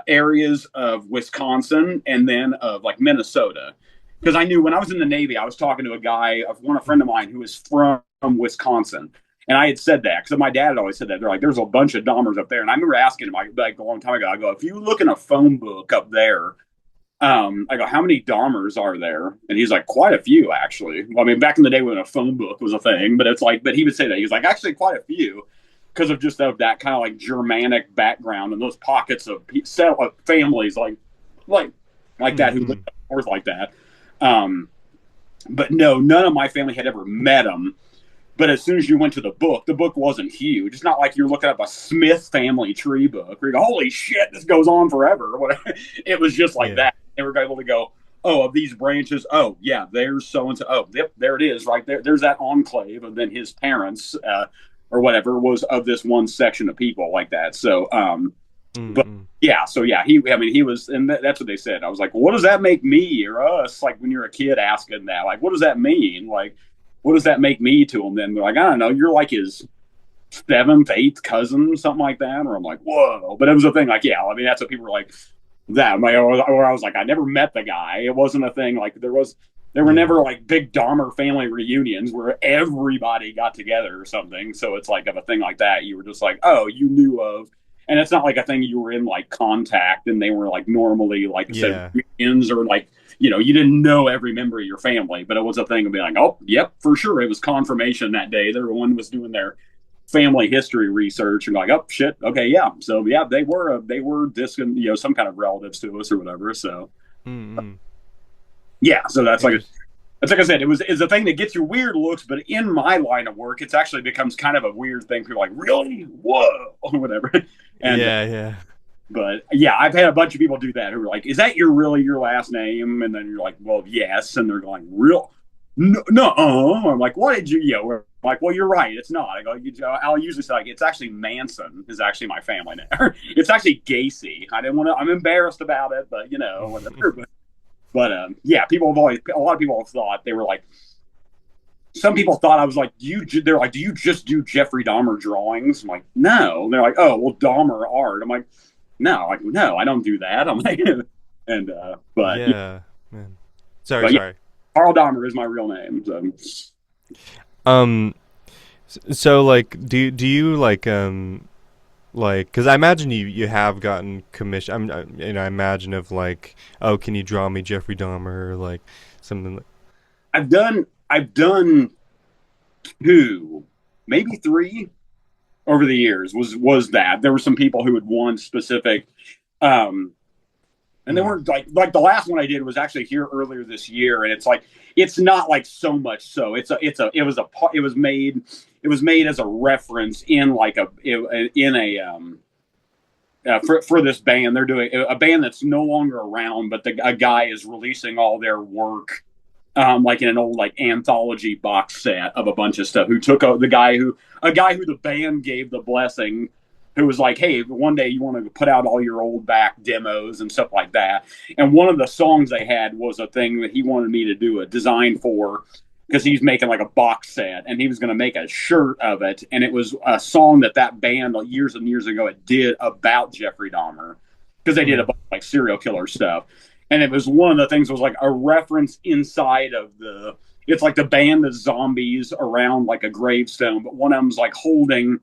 areas of Wisconsin, and then of like Minnesota. Because I knew when I was in the Navy, I was talking to a friend of mine who was from Wisconsin, and I had said that because my dad had always said that. They're like, there's a bunch of Dahmers up there. And I remember asking him like a long time ago, I go, if you look in a phone book up there, I go, how many Dahmers are there? And he's like, quite a few, actually. Well, I mean, back in the day when a phone book was a thing, but but he would say that. He was like, actually, quite a few, because of just of that kind of like Germanic background and those pockets of families like like that who live Mm-mm. up north like that. Um, but no, none of my family had ever met him. But as soon as you went to the book wasn't huge. It's not like you're looking up a Smith family tree book where you go, holy shit, this goes on forever. It was just like Yeah. that. They were able to go, oh, of these branches, oh, yeah, there's so and so. Oh, yep, there it is, right there. There's that enclave. And then his parents, or whatever, was of this one section of people like that. So, but Mm-mm. yeah, so yeah, I mean, he was, and that's what they said. I was like, well, what does that make me or us? Like when you're a kid asking that, like, what does that mean? Like, what does that make me to him? Then they're like, I don't know, you're like his seventh, eighth cousin, something like that. Or I'm like, whoa. But it was a thing, like, yeah, I mean, that's what people were like, that. Like, or I was like, I never met the guy. It wasn't a thing. Like, there were Yeah. never like big Dahmer family reunions where everybody got together or something. So it's like, of a thing like that, you were just like, oh, you knew of. And it's not like a thing you were in like contact and they were like normally, like I said, Yeah. reunions or like, you didn't know every member of your family, but it was a thing of being like, oh, yep, for sure. It was confirmation that day that everyone was doing their family history research and like, oh shit, okay, yeah. So yeah, they were distant, some kind of relatives to us or whatever. So Mm-mm. yeah, so Interest. that's like I said, it's a thing that gets you weird looks, but in my line of work, it's actually becomes kind of a weird thing. People are like, really? Whoa, or whatever. And Yeah. Yeah. but yeah, I've had a bunch of people do that who are like, "Is that your last name?" And then you're like, "Well, yes." And they're going, "Real? No, no." I'm like, "What did you?" We're like, "Well, you're right. It's not." I go, "I'll usually say like, it's actually Manson is actually my family name. It's actually Gacy. I didn't want to. I'm embarrassed about it, but whatever." But yeah, people have always a lot of people have thought they were like. Some people thought I was like, they're like, do you just do Jeffrey Dahmer drawings? I'm like, no. And they're like, oh, well, Dahmer art. I'm like, no, like no, I don't do that. I'm like, and Yeah. Man. Sorry. but yeah, Sorry. Karl Dahmer is my real name. So Um. So like, do you like, because I imagine you have gotten commission. I imagine of like, oh, can you draw me Jeffrey Dahmer or like something. I've done two, maybe three over the years. Was that there were some people who would want specific, um, and they Mm, weren't like the last one I did was actually here earlier this year, and it's like it's not like so much so it was made as a reference in like in a for this band. They're doing a band that's no longer around, but a guy is releasing all their work, like in an old like anthology box set of a bunch of stuff. Who took a guy who the band gave the blessing, who was like, "Hey, one day you want to put out all your old back demos and stuff like that." And one of the songs they had was a thing that he wanted me to do a design for, because he's making like a box set and he was going to make a shirt of it, and it was a song that band years and years ago it did about Jeffrey Dahmer, because they did a mm, bunch of like serial killer stuff. And it was one of the things was like a reference inside of the it's like the band of zombies around like a gravestone, but one of them's like holding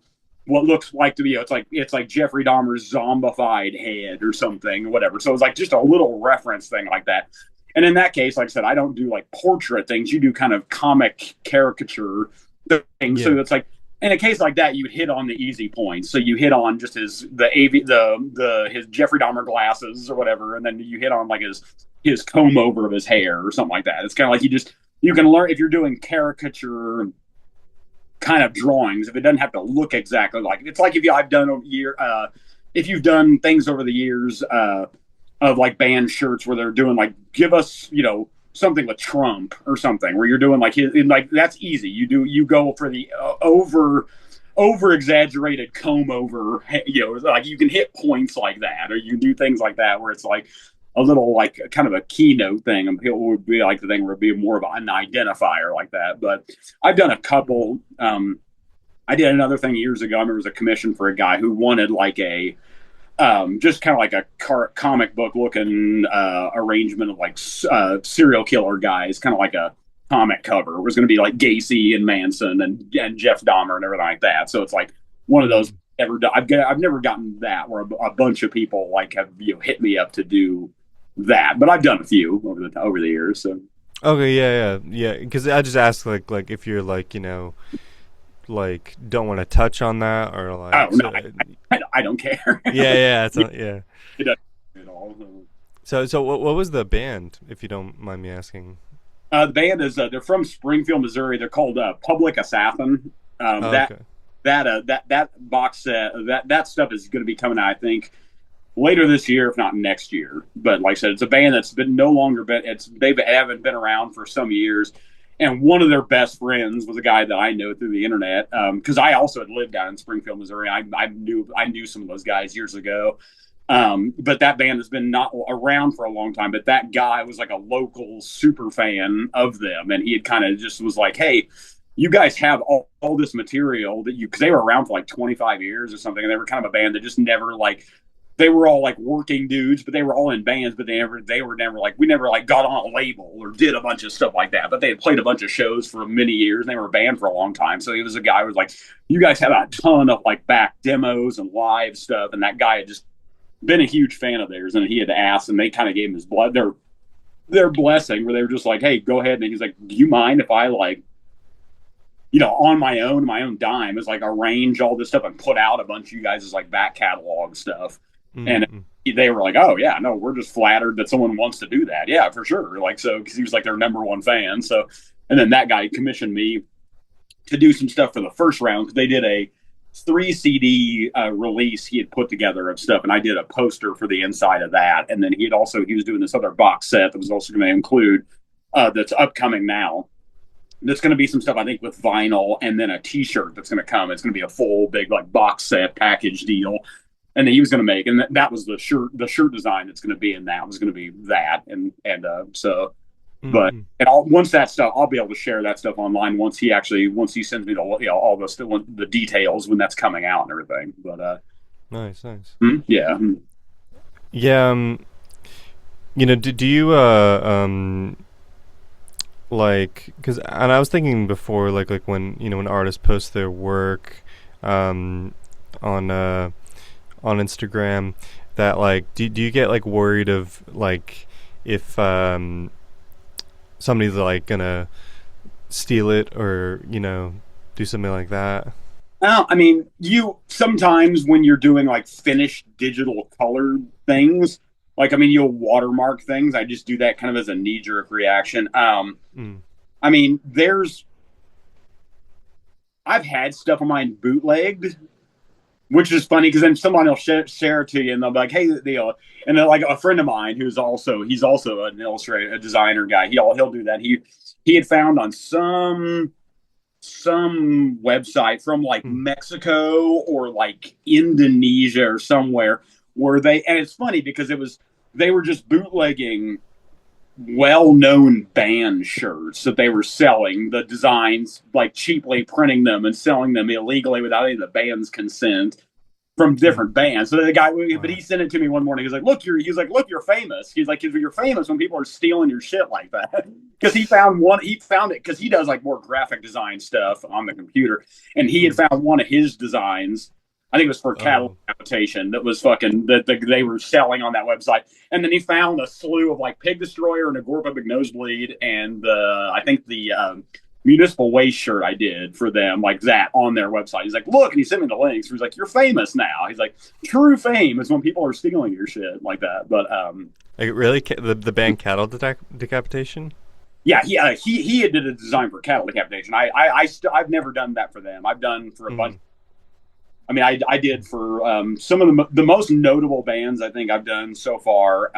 what looks like to be it's like Jeffrey Dahmer's zombified head or something or whatever. So it's like just a little reference thing like that. And in that case, like I said, I don't do like portrait things. You do kind of comic caricature things. yeah. So it's like in a case like that, you would hit on the easy points. So you hit on just his Jeffrey Dahmer glasses or whatever, and then you hit on like his comb over of his hair or something like that. It's kind of like you can learn if you're doing caricature kind of drawings. If it doesn't have to look exactly like it's like I've done over year if you've done things over the years of like band shirts where they're doing like give us something with Trump or something where you're doing like like that's easy. You go for the over exaggerated comb over, like you can hit points like that, or you do things like that where it's like a little like kind of a keynote thing, and people would be like the thing where it'd be more of an identifier like that. But I've done a Mm, couple. I did another thing years ago. I remember it was a commission for a guy who wanted like a just kind of like a comic book looking arrangement of like serial killer guys, kind of like a comic cover. It was going to be like Gacy and Manson and Jeff Dahmer and everything like that. So it's like one of those mm. I've never gotten that where a bunch of people like have hit me up to do that, but I've done a few over the years. So Okay. Yeah. Yeah. Yeah. Because I just asked like if you're like like don't want to touch on that or oh like no, so. I don't care. Yeah. Yeah. It's Yeah, not, yeah. it doesn't at all. So what was the band if you don't mind me asking? The band is they're from Springfield, Missouri. They're called Public Assassin. Um, Oh, that okay. that box set that stuff is going to be coming out, I think, later this year, if not next year. But like I said, it's a band that's been no longer been. They haven't been around for some years. And one of their best friends was a guy that I know through the internet because I also had lived down in Springfield, Missouri. I knew some of those guys years ago. But that band has been not around for a long time. But that guy was like a local super fan of them, and he had kind of just was like, "Hey, you guys have all this material that you," because they were around for like 25 years or something, and they were kind of a band that just never like they were all like working dudes, but they were all in bands, but they were never like we never like got on a label or did a bunch of stuff like that. But they had played a bunch of shows for many years and they were a band for a long time. So he was a guy who was like, you guys have a ton of like back demos and live stuff, and that guy had just been a huge fan of theirs, and he had asked, and they kind of gave him his blood their blessing, where they were just like, hey, go ahead, and he's like, do you mind if I like on my own dime, is like arrange all this stuff and put out a bunch of you guys' like back catalog stuff. And Mm-hmm. they were like, oh yeah, no, we're just flattered that someone wants to do that. Yeah, for sure. Like, so, because he was like their number one fan. So, and then that guy commissioned me to do some stuff for the first round because they did a 3 CD release he had put together of stuff, and I did a poster for the inside of that. And then he was doing this other box set that was also going to include that's upcoming now. There's going to be some stuff I think with vinyl, and then a T-shirt that's going to come. It's going to be a full big like box set package deal, and then he was going to make, and that was the shirt design that's going to be in that was going to be that, and so. But Mm-hmm. and once that stuff, I'll be able to share that stuff online once he sends me all the details when that's coming out and everything. But Nice, nice. yeah. Yeah. Do you like, because, and I was thinking before, like when when artists post their work um on Instagram, that like do you get like worried of like if somebody's like gonna steal it, or do something like that? Well, I mean, you sometimes when you're doing like finished digital colored things, like I mean, you'll watermark things. I just do that kind of as a knee jerk reaction. Mm. I mean, I've had stuff of mine bootlegged, which is funny because then someone will share it to you and they'll be like, "Hey, and then like a friend of mine he's also an illustrator, a designer guy. He'll do that. He had found on some website from like Mm. Mexico or like Indonesia or somewhere where and it's funny because they were just bootlegging well-known band shirts that they were selling the designs like cheaply printing them and selling them illegally without any of the band's consent from Mm. different bands. So the guy, but Wow. he sent it to me one morning. He's like, he's like, look, you're famous. He's like, you're famous when people are stealing your shit like that. Because he found it because he does like more graphic design stuff on the computer, and he had Mm. found one of his designs. I think it was for cattle Oh. capitation that was fucking that they were selling on that website. And then he found a slew of like Pig Destroyer and a Gorpa Big Nosebleed and I think the municipal waste shirt I did for them, like that on their website. He's like, look, and he sent me the links. He's like, you're famous now. He's like, true fame is when people are stealing your shit like that. But Like really, the band Cattle Decapitation? yeah, he did a design for cattle decapitation. I've never done that for them. I've done for a bunch. Mm. I mean, I did for some of the most notable bands I think I've done so far.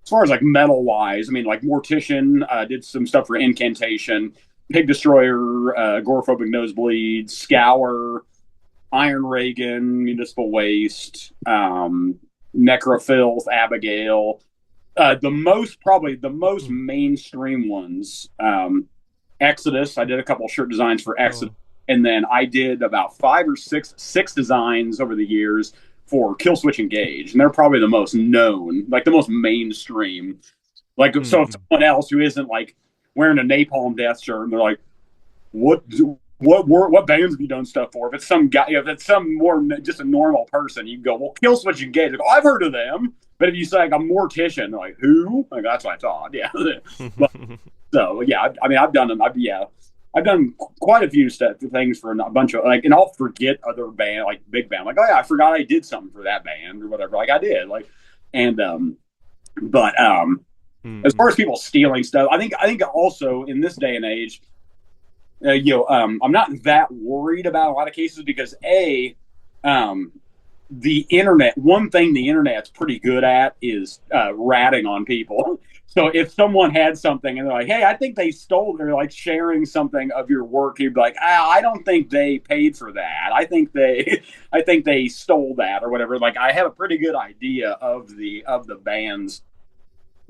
As far as like metal wise, I mean, like Mortician did some stuff for Incantation, Pig Destroyer, Agoraphobic Nosebleed, Scour, Iron Reagan, Municipal Waste, Necrophilth, Abigail. Probably the most Mm. mainstream ones. Exodus. I did a couple shirt designs for Exodus, Oh. and then I did about five or six designs over the years for Killswitch Engage, and they're probably the most known, like the most mainstream. Like, so if Mm. someone else who isn't like wearing a Napalm Death shirt, and they're like, "What? What bands have you done stuff for?" If it's some guy, if it's some more just a normal person, you can go, "Well, Killswitch Engage." Like, oh, I've heard of them. But if you say like a Mortician, they're like, who? Like, that's what I thought. Yeah. But so yeah, I mean, I've done them. I've done quite a few things for a bunch of like, and I'll forget other band like big band. Like, oh yeah, I forgot I did something for that band or whatever. Like I did. Like, and but As far Mm-mm. as people stealing stuff, I think also in this day and age, I'm not that worried about a lot of cases because um, the internet. One thing the internet's pretty good at is ratting on people. So if someone had something and they're like, "Hey, I think they stole," they're like sharing something of your work, you'd be like, "I don't think they paid for that. I think they stole that or whatever." Like I have a pretty good idea of the bands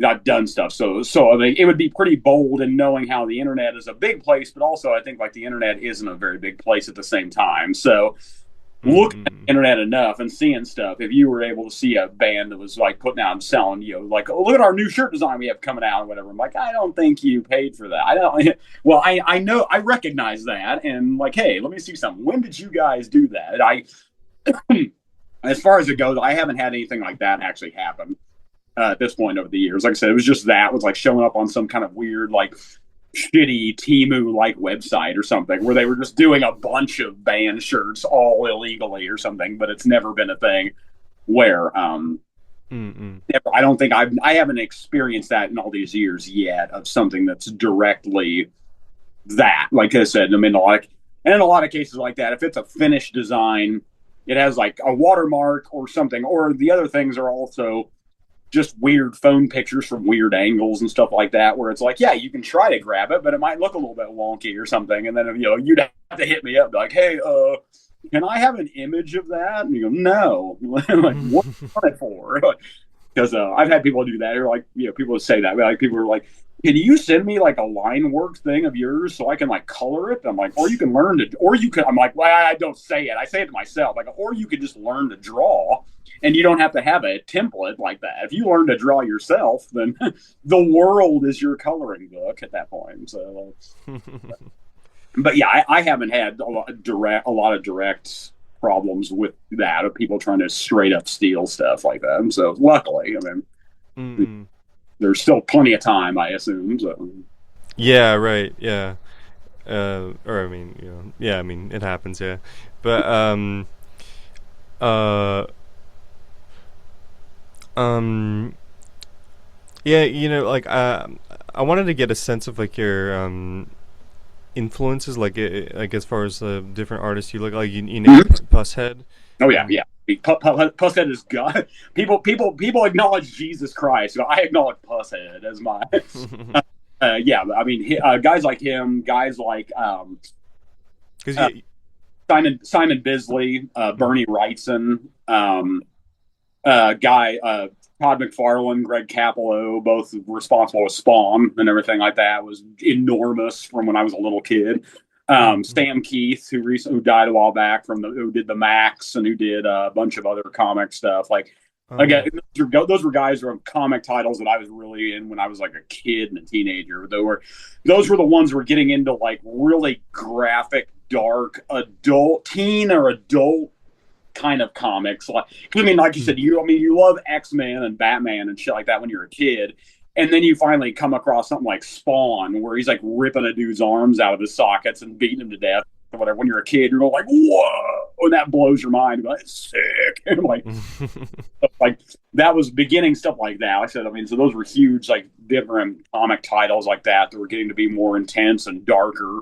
I've done stuff. So I mean, it would be pretty bold in knowing how the internet is a big place, but also I think like the internet isn't a very big place at the same time. So looking at Mm-mm. the internet enough and seeing stuff, if you were able to see a band that was like putting out and selling, like, oh, look at our new shirt design we have coming out or whatever. I'm like, I don't think you paid for that. I don't. Well, I know I recognize that, and like, hey, let me see something. When did you guys do that? As far as it goes, I haven't had anything like that actually happen at this point over the years. Like I said, it was just that was like showing up on some kind of weird like shitty Timu like website or something where they were just doing a bunch of band shirts all illegally or something. But it's never been a thing where Mm-mm. I don't think I haven't experienced that in all these years yet of something that's directly that. Like I said, I mean, in a lot of cases like that, if it's a finished design, it has like a watermark or something, or the other things are also just weird phone pictures from weird angles and stuff like that, where it's like, yeah, you can try to grab it, but it might look a little bit wonky or something. And then, you'd have to hit me up like, hey, can I have an image of that? And you go, no. Like, what on it for? Because I've had people do that, or like, people say that, like people are like, can you send me like a line work thing of yours so I can like color it? And I'm like, or you can learn to, or you can. I'm like, well, I don't say it. I say it to myself, like, or you could just learn to draw, and you don't have to have a template like that. If you learn to draw yourself, then the world is your coloring book at that point. So, but yeah, I haven't had a lot of direct problems with that of people trying to straight up steal stuff like that. And so luckily, I mean, Mm-mm. there's still plenty of time, I assume. So Yeah, right. Yeah. Or I mean, yeah, I mean, it happens, yeah. But uh um yeah, like I wanted to get a sense of like your influences, like as far as the different artists you look like. You named mm-hmm. Pusshead. Oh yeah, Um yeah. Pusshead is God. People acknowledge Jesus Christ. I acknowledge Pusshead as my. Yeah, I mean, guys like him, guys like cuz uh, you Simon Bisley, Bernie Wrightson, guy Todd McFarlane, Greg Capello, both responsible with Spawn and everything like that, was enormous from when I was a little kid. mm, Sam Keith, who died a while back who did the Max and who did a bunch of other comic stuff. Like oh again, yeah. those were guys from comic titles that I was really in when I was like a kid and a teenager. Those were the ones who were getting into like really graphic, dark, adult, teen or adult kind of comics. Like, I mean, like you Mm. said, you love X-Men and Batman and shit like that when you're a kid, and then you finally come across something like Spawn, where he's like ripping a dude's arms out of his sockets and beating him to death or whatever. When you're a kid, you're like, whoa, and that blows your mind. You're like, sick. And like that was beginning stuff like that. Like I said, I mean, so those were huge, like different comic titles like that were getting to be more intense and darker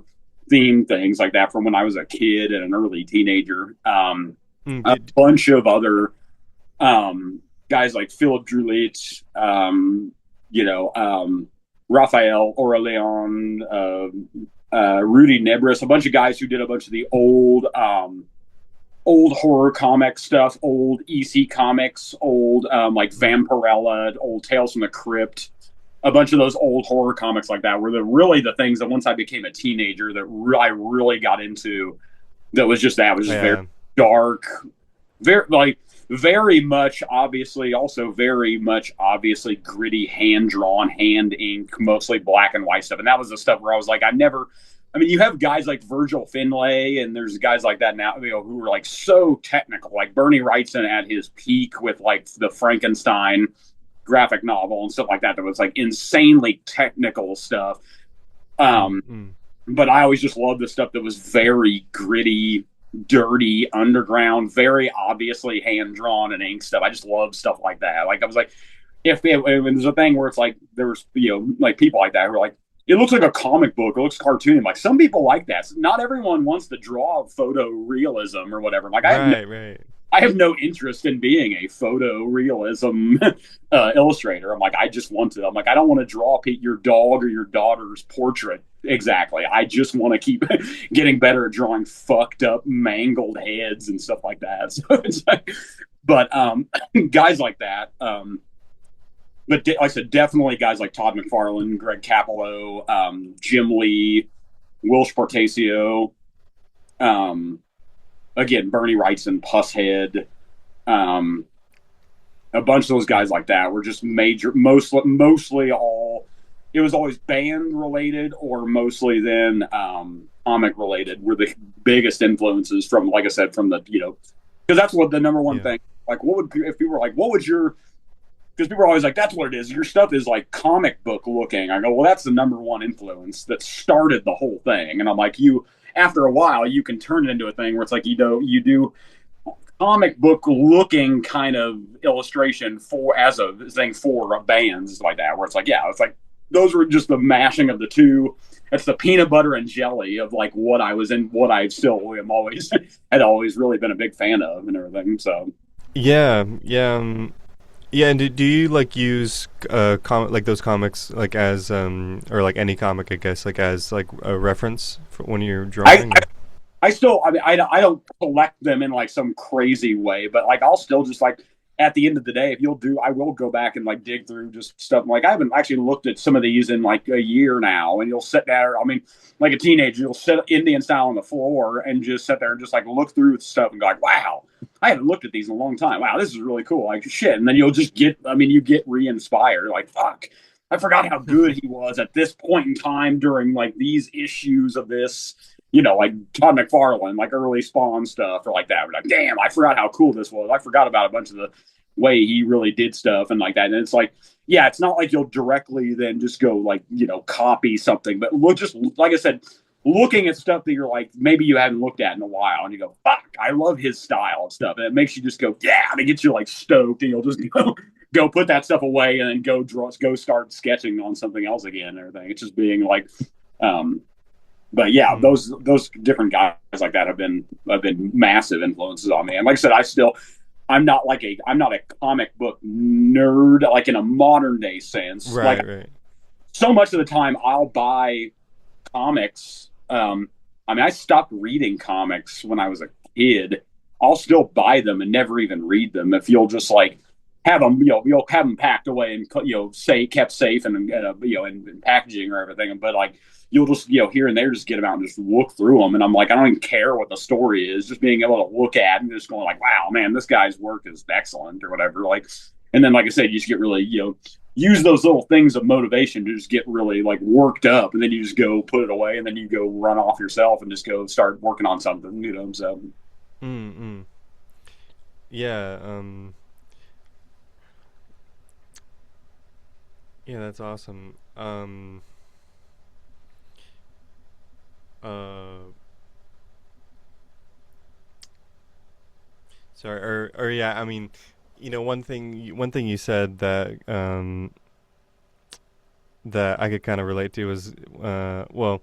theme things like that from when I was a kid and an early teenager. A Did bunch of other guys like Philip Drulich, Raphael Aurelian, Rudy Nebris, a bunch of guys who did a bunch of the old horror comic stuff, old EC comics, old like Vampirella, old Tales from the Crypt, a bunch of those old horror comics like that were really the things that once I became a teenager that I really got into. That was just very yeah. dark, very like very much obviously also very much obviously gritty hand drawn hand ink mostly black and white stuff, and that was the stuff where I was like I mean you have guys like Virgil Finlay and there's guys like that now who are like so technical, like Bernie Wrightson at his peak with like the Frankenstein graphic novel and stuff like that was like insanely technical stuff. Mm, um mm. but I always just loved the stuff that was very gritty, dirty, underground, very obviously hand drawn and ink stuff. I just love stuff like that. Like I was like, if there's a thing where it's like there's like people like that who are like it looks like a comic book, it looks cartoony. Like some people like that. So not everyone wants to draw photorealism or whatever. Like Right, right. I have no interest in being a photorealism illustrator. I'm like, I just want to. I'm like, I don't want to draw your dog or your daughter's portrait exactly. I just want to keep getting better at drawing fucked up, mangled heads and stuff like that. So it's like, but guys like that. But like I said, definitely guys like Todd McFarlane, Greg Capello, Jim Lee, Will Sportasio, um, again, Bernie Wrightson, Pusshead, um, a bunch of those guys like that were just major, mostly all. It was always band related or mostly then comic related were the biggest influences from, like I said, from the because that's what the number one Yeah. thing. Like, what would if people were like, what would your because people are always like, that's what it is. Your stuff is like comic book looking. I go, well, that's the number one influence that started the whole thing. And I'm like, after a while, you can turn it into a thing where it's like, you do comic book looking kind of illustration for as a thing for bands like that, where it's like, yeah, it's like those were just the mashing of the two. It's the peanut butter and jelly of like what I was in, what I still am always had always really been a big fan of and everything. So Yeah, yeah, yeah. And do you like use like those comics like as or like any comic, I guess, like as like a reference for when you're I, drawing? Or? I still, I mean, I don't collect them in like some crazy way, but like I'll still just like at the end of the day, if you'll do, I will go back and like dig through just stuff. Like I haven't actually looked at some of these in like a year now, and you'll sit there. I mean, like a teenager, you'll sit Indian style on the floor and just sit there and just like look through stuff and go like, wow, I haven't looked at these in a long time. Wow, this is really cool. Like shit, and then you'll just get, I mean, you get re-inspired. Like fuck. I forgot how good he was at this point in time during like these issues of this like Todd McFarlane, like early Spawn stuff or like that. We're like, damn, I forgot how cool this was. I forgot about a bunch of the way he really did stuff and like that. And it's like, yeah, it's not like you'll directly then just go like, copy something, but look, just like I said, looking at stuff that you're like, maybe you haven't looked at in a while and you go, fuck, I love his style and stuff. And it makes you just go, yeah, and it gets you like stoked and you'll just go put that stuff away and then go start sketching on something else again and everything. It's just being like, um, but yeah, Mm. those different guys like that have been massive influences on me. And like I said, I'm not a comic book nerd like in a modern day sense. Like Right, right. so much of the time, I'll buy comics. I mean, I stopped reading comics when I was a kid. I'll still buy them and never even read them if you'll just like have them. You'll have them packed away and say kept safe and packaging or everything. But like you'll just here and there just get them out and just look through them. And I'm like, I don't even care what the story is. Just being able to look at and just going like, wow, man, this guy's work is excellent or whatever. Like, and then like I said, you just get really use those little things of motivation to just get really like worked up and then you just go put it away and then you go run off yourself and just go start working on something. So Mm, mm. Yeah, yeah, that's awesome. Uh, Sorry, or yeah, I mean, one thing you said that that I could kind of relate to was well,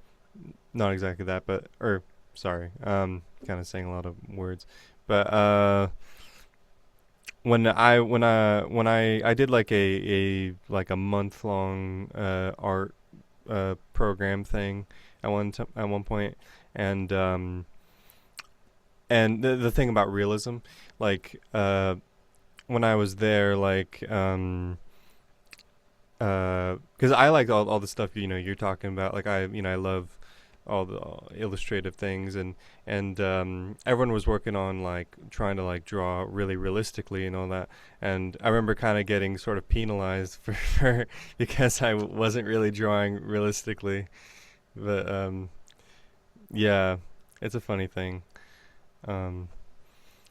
not exactly that, but or sorry, kind of saying a lot of words, but when I did like a like a month long art program thing at one point, and the thing about realism, like when I was there, like because I like all the stuff you're talking about. Like I love all the illustrative things, and everyone was working on like trying to like draw really realistically and all that. And I remember kind of getting sort of penalized for because I wasn't really drawing realistically. But yeah, it's a funny thing. Um,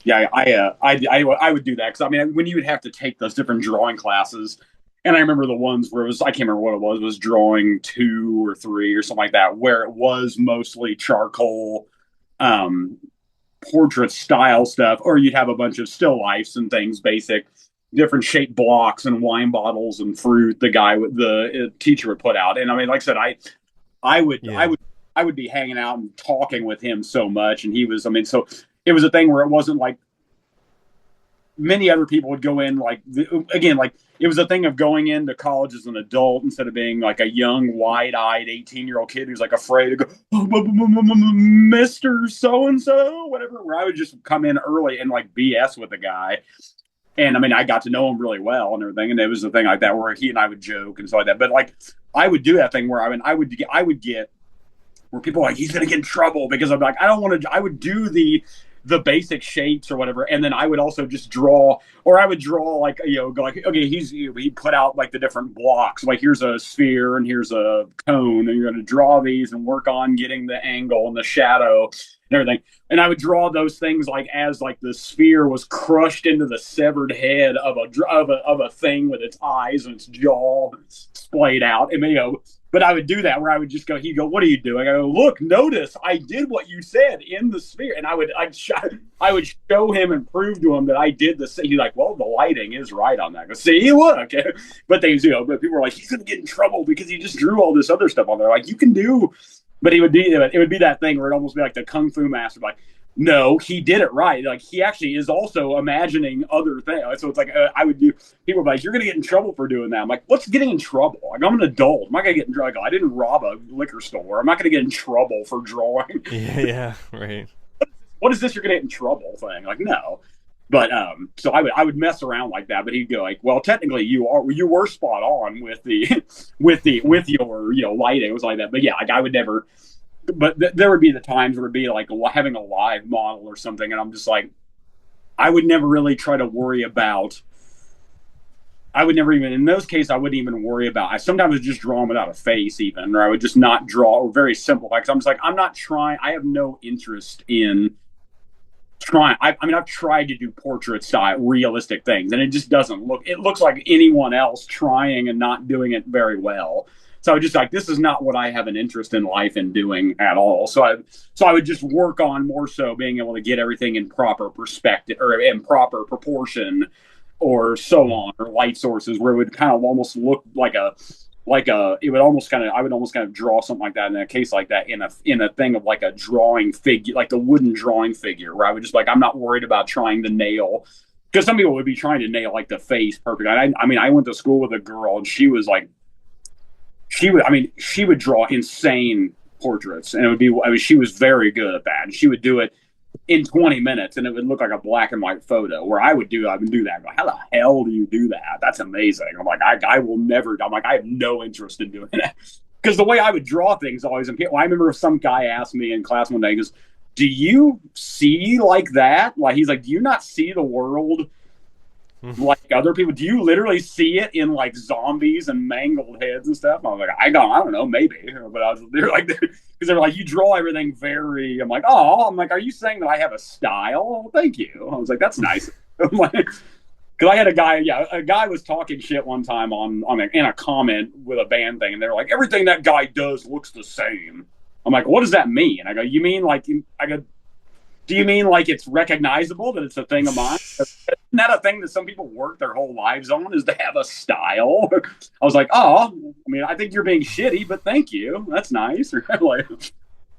yeah, I would do that because I mean when you would have to take those different drawing classes, and I remember the ones where it was I can't remember what it was drawing two or three or something like that, where it was mostly charcoal, um, portrait style stuff, or you'd have a bunch of still lifes and things basic. different shaped blocks and wine bottles and fruit the teacher would put out. And I mean, like I said, I would I Yeah. would I would be hanging out and talking with him so much, and he was, I mean, so it was a thing where it wasn't like many other people would go in like, again, like it was a thing of going into college as an adult instead of being like a young wide-eyed 18-year-old kid who's like afraid to go, Mr. So and so, whatever, where I would just come in early and like BS with the guy. And I mean, I got to know him really well and everything, and it was a thing like that where he and I would joke and stuff like that. But like, I would do that thing where I would get where people are like, he's gonna get in trouble because I'm like, I don't want to. I would do the basic shapes or whatever, and then I would also just draw, or I would draw like, go like, okay, he put out like the different blocks, like here's a sphere and here's a cone, and you're going to draw these and work on getting the angle and the shadow and everything. And I would draw those things like as like the sphere was crushed into the severed head of a thing with its eyes and its jaw splayed out, and but I would do that where I would just go, he'd go, what are you doing? I go, look, notice I did what you said in the sphere. And I would show him and prove to him that I did the same. He's like, well, the lighting is right on that. I go, see, look. But but people were like, he's going to get in trouble because he just drew all this other stuff on there. Like, you can do, but it would be that thing where it'd almost be like the Kung Fu master, like, no, he did it right. Like, he actually is also imagining other things. So it's like, I would do, people are like, you're going to get in trouble for doing that. I'm like, what's getting in trouble? Like, I'm an adult. I'm not going to get in trouble. I didn't rob a liquor store. I'm not going to get in trouble for drawing. Yeah. Yeah. Right. What is this? You're going to get in trouble thing? Like, no. But so I would mess around like that, but he'd go like, well, technically you were spot on with the with your lighting. It was like that. But yeah, like I would never, but there would be the times where it'd be like having a live model or something, and I'm just like, I would never really try to worry about. I would never even, in those cases, I wouldn't even worry about. I sometimes would just draw them without a face, even, or I would just not draw, or very simple. Like, I'm just like, I'm not trying. I have no interest in trying. I mean, I've tried to do portrait style, realistic things, and it just doesn't look. It looks like anyone else trying and not doing it very well. So I just like, this is not what I have an interest in life in doing at all. So I would just work on more so being able to get everything in proper perspective or in proper proportion, or so Mm. on, or light sources where it would kind of almost look like a it would almost kind of I would almost kind of draw something like that in a case like that in a thing of like a drawing figure, like the wooden drawing figure, where I would just like, I'm not worried about trying to nail, because some people would be trying to nail like the face perfect. I mean, I went to school with a girl, and she was like, she would draw insane portraits, and it would be, I mean, she was very good at that, and she would do it in 20 minutes, and it would look like a black and white photo, where I would do that. Like, how the hell do you do that? That's amazing. I'm like, I will never. I'm like, I have no interest in doing that, because the way I would draw things always. And I remember some guy asked me in class one day, he goes, "Do you see like that? Like, he's like, do you not see the world like other people? Do you literally see it in like zombies and mangled heads and stuff?" I was like, I don't know, maybe. But they're like, because they're like, you draw everything very. I'm like, oh, I'm like, are you saying that I have a style? Well, thank you. I was like, that's nice. I'm like, because I had a guy was talking shit one time in a comment with a band thing, and they're like, everything that guy does looks the same. I'm like, what does that mean? I go, you mean like, I go, do you mean like it's recognizable that it's a thing of mine? Isn't that a thing that some people work their whole lives on, is to have a style? I was like, oh, I mean, I think you're being shitty, but thank you. That's nice. Like, I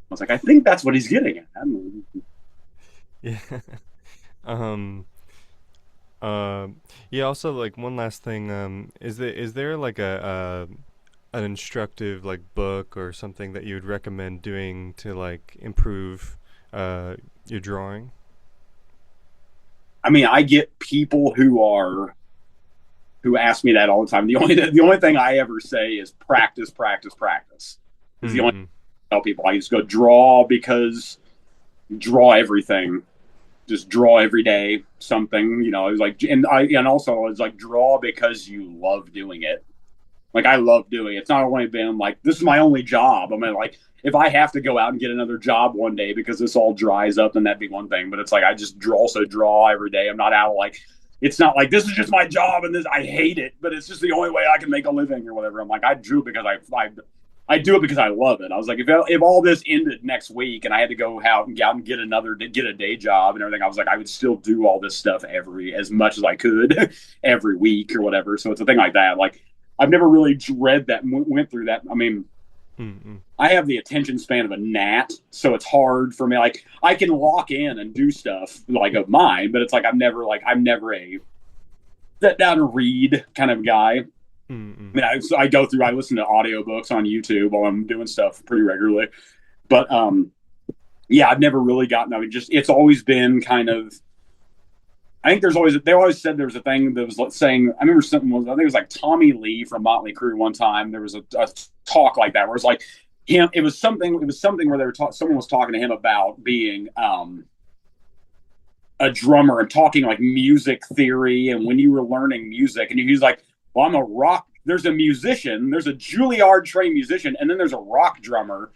was like, I think that's what he's getting at. Yeah. um. Yeah. Also, like one last thing. Is there like an instructive like book or something that you would recommend doing to like improve your drawing? I mean, I get people who ask me that all the time. The only thing I ever say is practice, practice, practice. Is the only thing Mm-hmm. I tell people. I just go draw, because draw everything. Just draw every day something. It's like, and also it's like, draw because you love doing it. Like, I love doing it. It's not only been like, this is my only job. I mean, like, if I have to go out and get another job one day because this all dries up, then that'd be one thing. But it's like, I just draw every day. I'm not out like, it's not like this is just my job and this, I hate it, but it's just the only way I can make a living or whatever. I'm like, I drew because I do it because I love it. I was like, if all this ended next week and I had to go out and get a day job and everything, I was like, I would still do all this stuff as much as I could every week or whatever. So it's a thing like that. Like I've never really read that, went through that. I mean, Mm-mm. I have the attention span of a gnat, so it's hard for me. Like I can lock in and do stuff like of mine, but it's like I'm never a sit down and read kind of guy. I Mm-mm. mean, I listen to audiobooks on YouTube while I'm doing stuff pretty regularly. But yeah, I've never really gotten. I mean, just it's always been kind of. I think they always said there was a thing that was saying. I remember something was I think it was like Tommy Lee from Motley Crue one time. There was a talk like that where it's like him. It was something where someone was talking to him about being a drummer and talking like music theory and when you were learning music and he's like, well, I'm a rock. There's a musician. There's a Juilliard trained musician, and then there's a rock drummer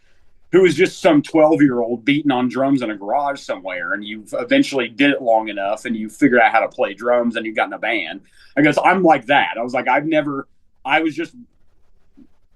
who is just some 12-year-old beating on drums in a garage somewhere, and you've eventually did it long enough and you figured out how to play drums and you got in a band. I guess I'm like that. I was like, I was just,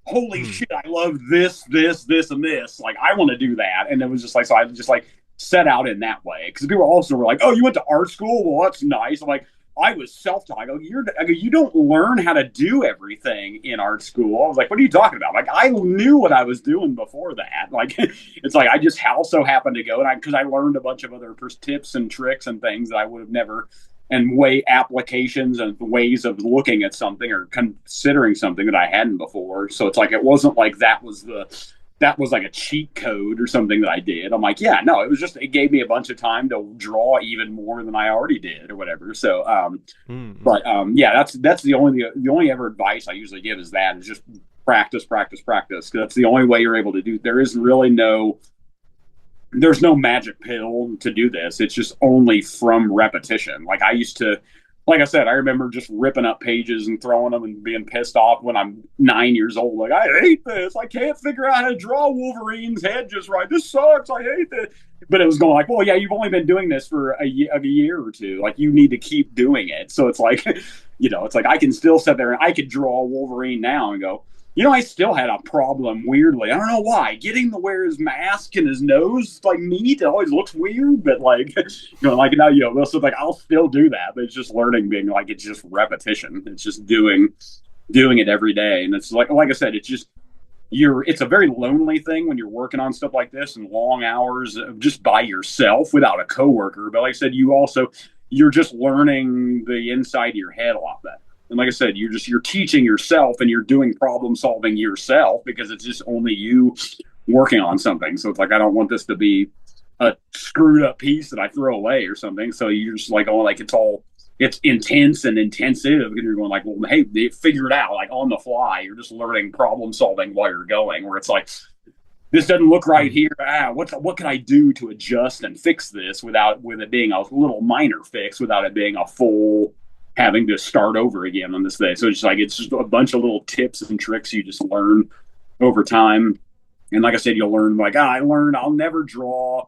holy Mm. shit, I love this, and this. Like, I want to do that. And it was just like, so I just like set out in that way. Because people also were like, oh, you went to art school? Well, that's nice. I'm like, I was self-taught. I go, you don't learn how to do everything in art school. I was like, what are you talking about? Like, I knew what I was doing before that. Like, it's like I just so happened to go and because I learned a bunch of other tips and tricks and things that I would have never and way applications and ways of looking at something or considering something that I hadn't before. So it's like it wasn't like that was like a cheat code or something that I did. I'm like, yeah, no, it was just it gave me a bunch of time to draw even more than I already did or whatever. So Mm-mm. but yeah, that's the only ever advice I usually give is that is just practice, practice, practice. Cause that's the only way you're able to do. There is really there's no magic pill to do this. It's just only from repetition. Like I used to, like I said, I remember just ripping up pages and throwing them and being pissed off when I'm 9 years old. Like, I hate this. I can't figure out how to draw Wolverine's head just right. This sucks. I hate this. But it was going like, well, yeah, you've only been doing this for a year or two. Like, you need to keep doing it. So it's like, it's like I can still sit there and I could draw Wolverine now and go, I still had a problem weirdly. I don't know why. Getting to wear his mask and his nose like neat, it always looks weird, but like like now, so like I'll still do that, but it's just learning being like it's just repetition. It's just doing it every day. And it's like I said, it's just it's a very lonely thing when you're working on stuff like this and long hours just by yourself without a coworker. But like I said, you're just learning the inside of your head a lot better. And like I said, you're teaching yourself and you're doing problem solving yourself because it's just only you working on something. So it's like I don't want this to be a screwed up piece that I throw away or something. So you're just like, oh, like it's intense and intensive. And you're going like, well, hey, they figure it out like on the fly. You're just learning problem solving while you're going. Where it's like, this doesn't look right Mm. here. What can I do to adjust and fix this with it being a little minor fix, without it being a full having to start over again on this day. So it's just a bunch of little tips and tricks you just learn over time. And like I said, you'll learn like I learned I'll never draw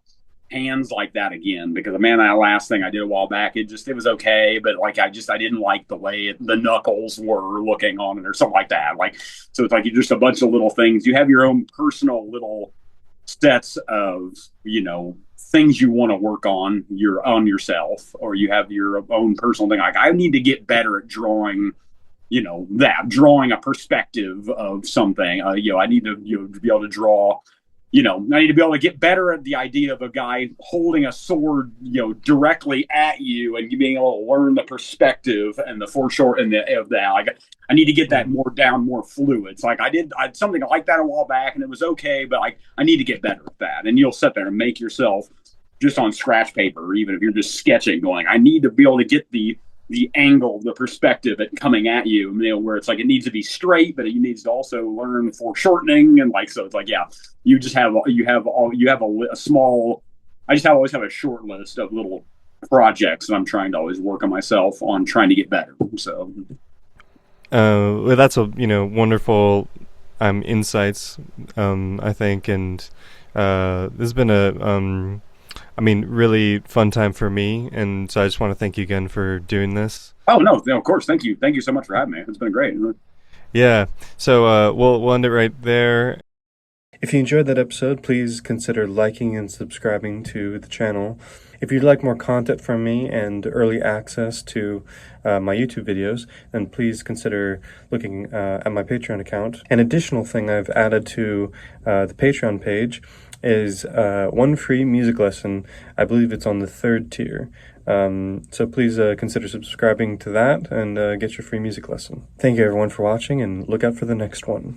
hands like that again because man, that last thing I did a while back, it was okay, but like I didn't like the way the knuckles were looking on it or something like that. Like so it's like you just a bunch of little things. You have your own personal little sets of things you want to work on yourself, or you have your own personal thing. Like I need to get better at drawing drawing a perspective of something. I need to be able to draw. I need to be able to get better at the idea of a guy holding a sword, directly at you, and you being able to learn the perspective and the foreshorten of that. Like, I need to get that Mm. more fluid. It's like I did something like that a while back, and it was okay, but I need to get better at that. And you'll sit there and make yourself just on scratch paper, or even if you're just sketching, going, I need to be able to get the angle, the perspective it coming at you, where it's like it needs to be straight, but it needs to also learn foreshortening, and like so it's like a small. Always have a short list of little projects that I'm trying to always work on myself on trying to get better. So Well, that's a wonderful insights, I think, and this has been a really fun time for me, and so I just want to thank you again for doing this. oh no, of course, thank you so much for having me. It's been great. Yeah, so we'll end it right there. If you enjoyed that episode, please consider liking and subscribing to the channel. If you'd like more content from me and early access to my YouTube videos, then please consider looking at my Patreon account. An additional thing I've added to the Patreon page is one free music lesson. I believe it's on the 3rd tier. So please consider subscribing to that and get your free music lesson. Thank you everyone for watching, and look out for the next one.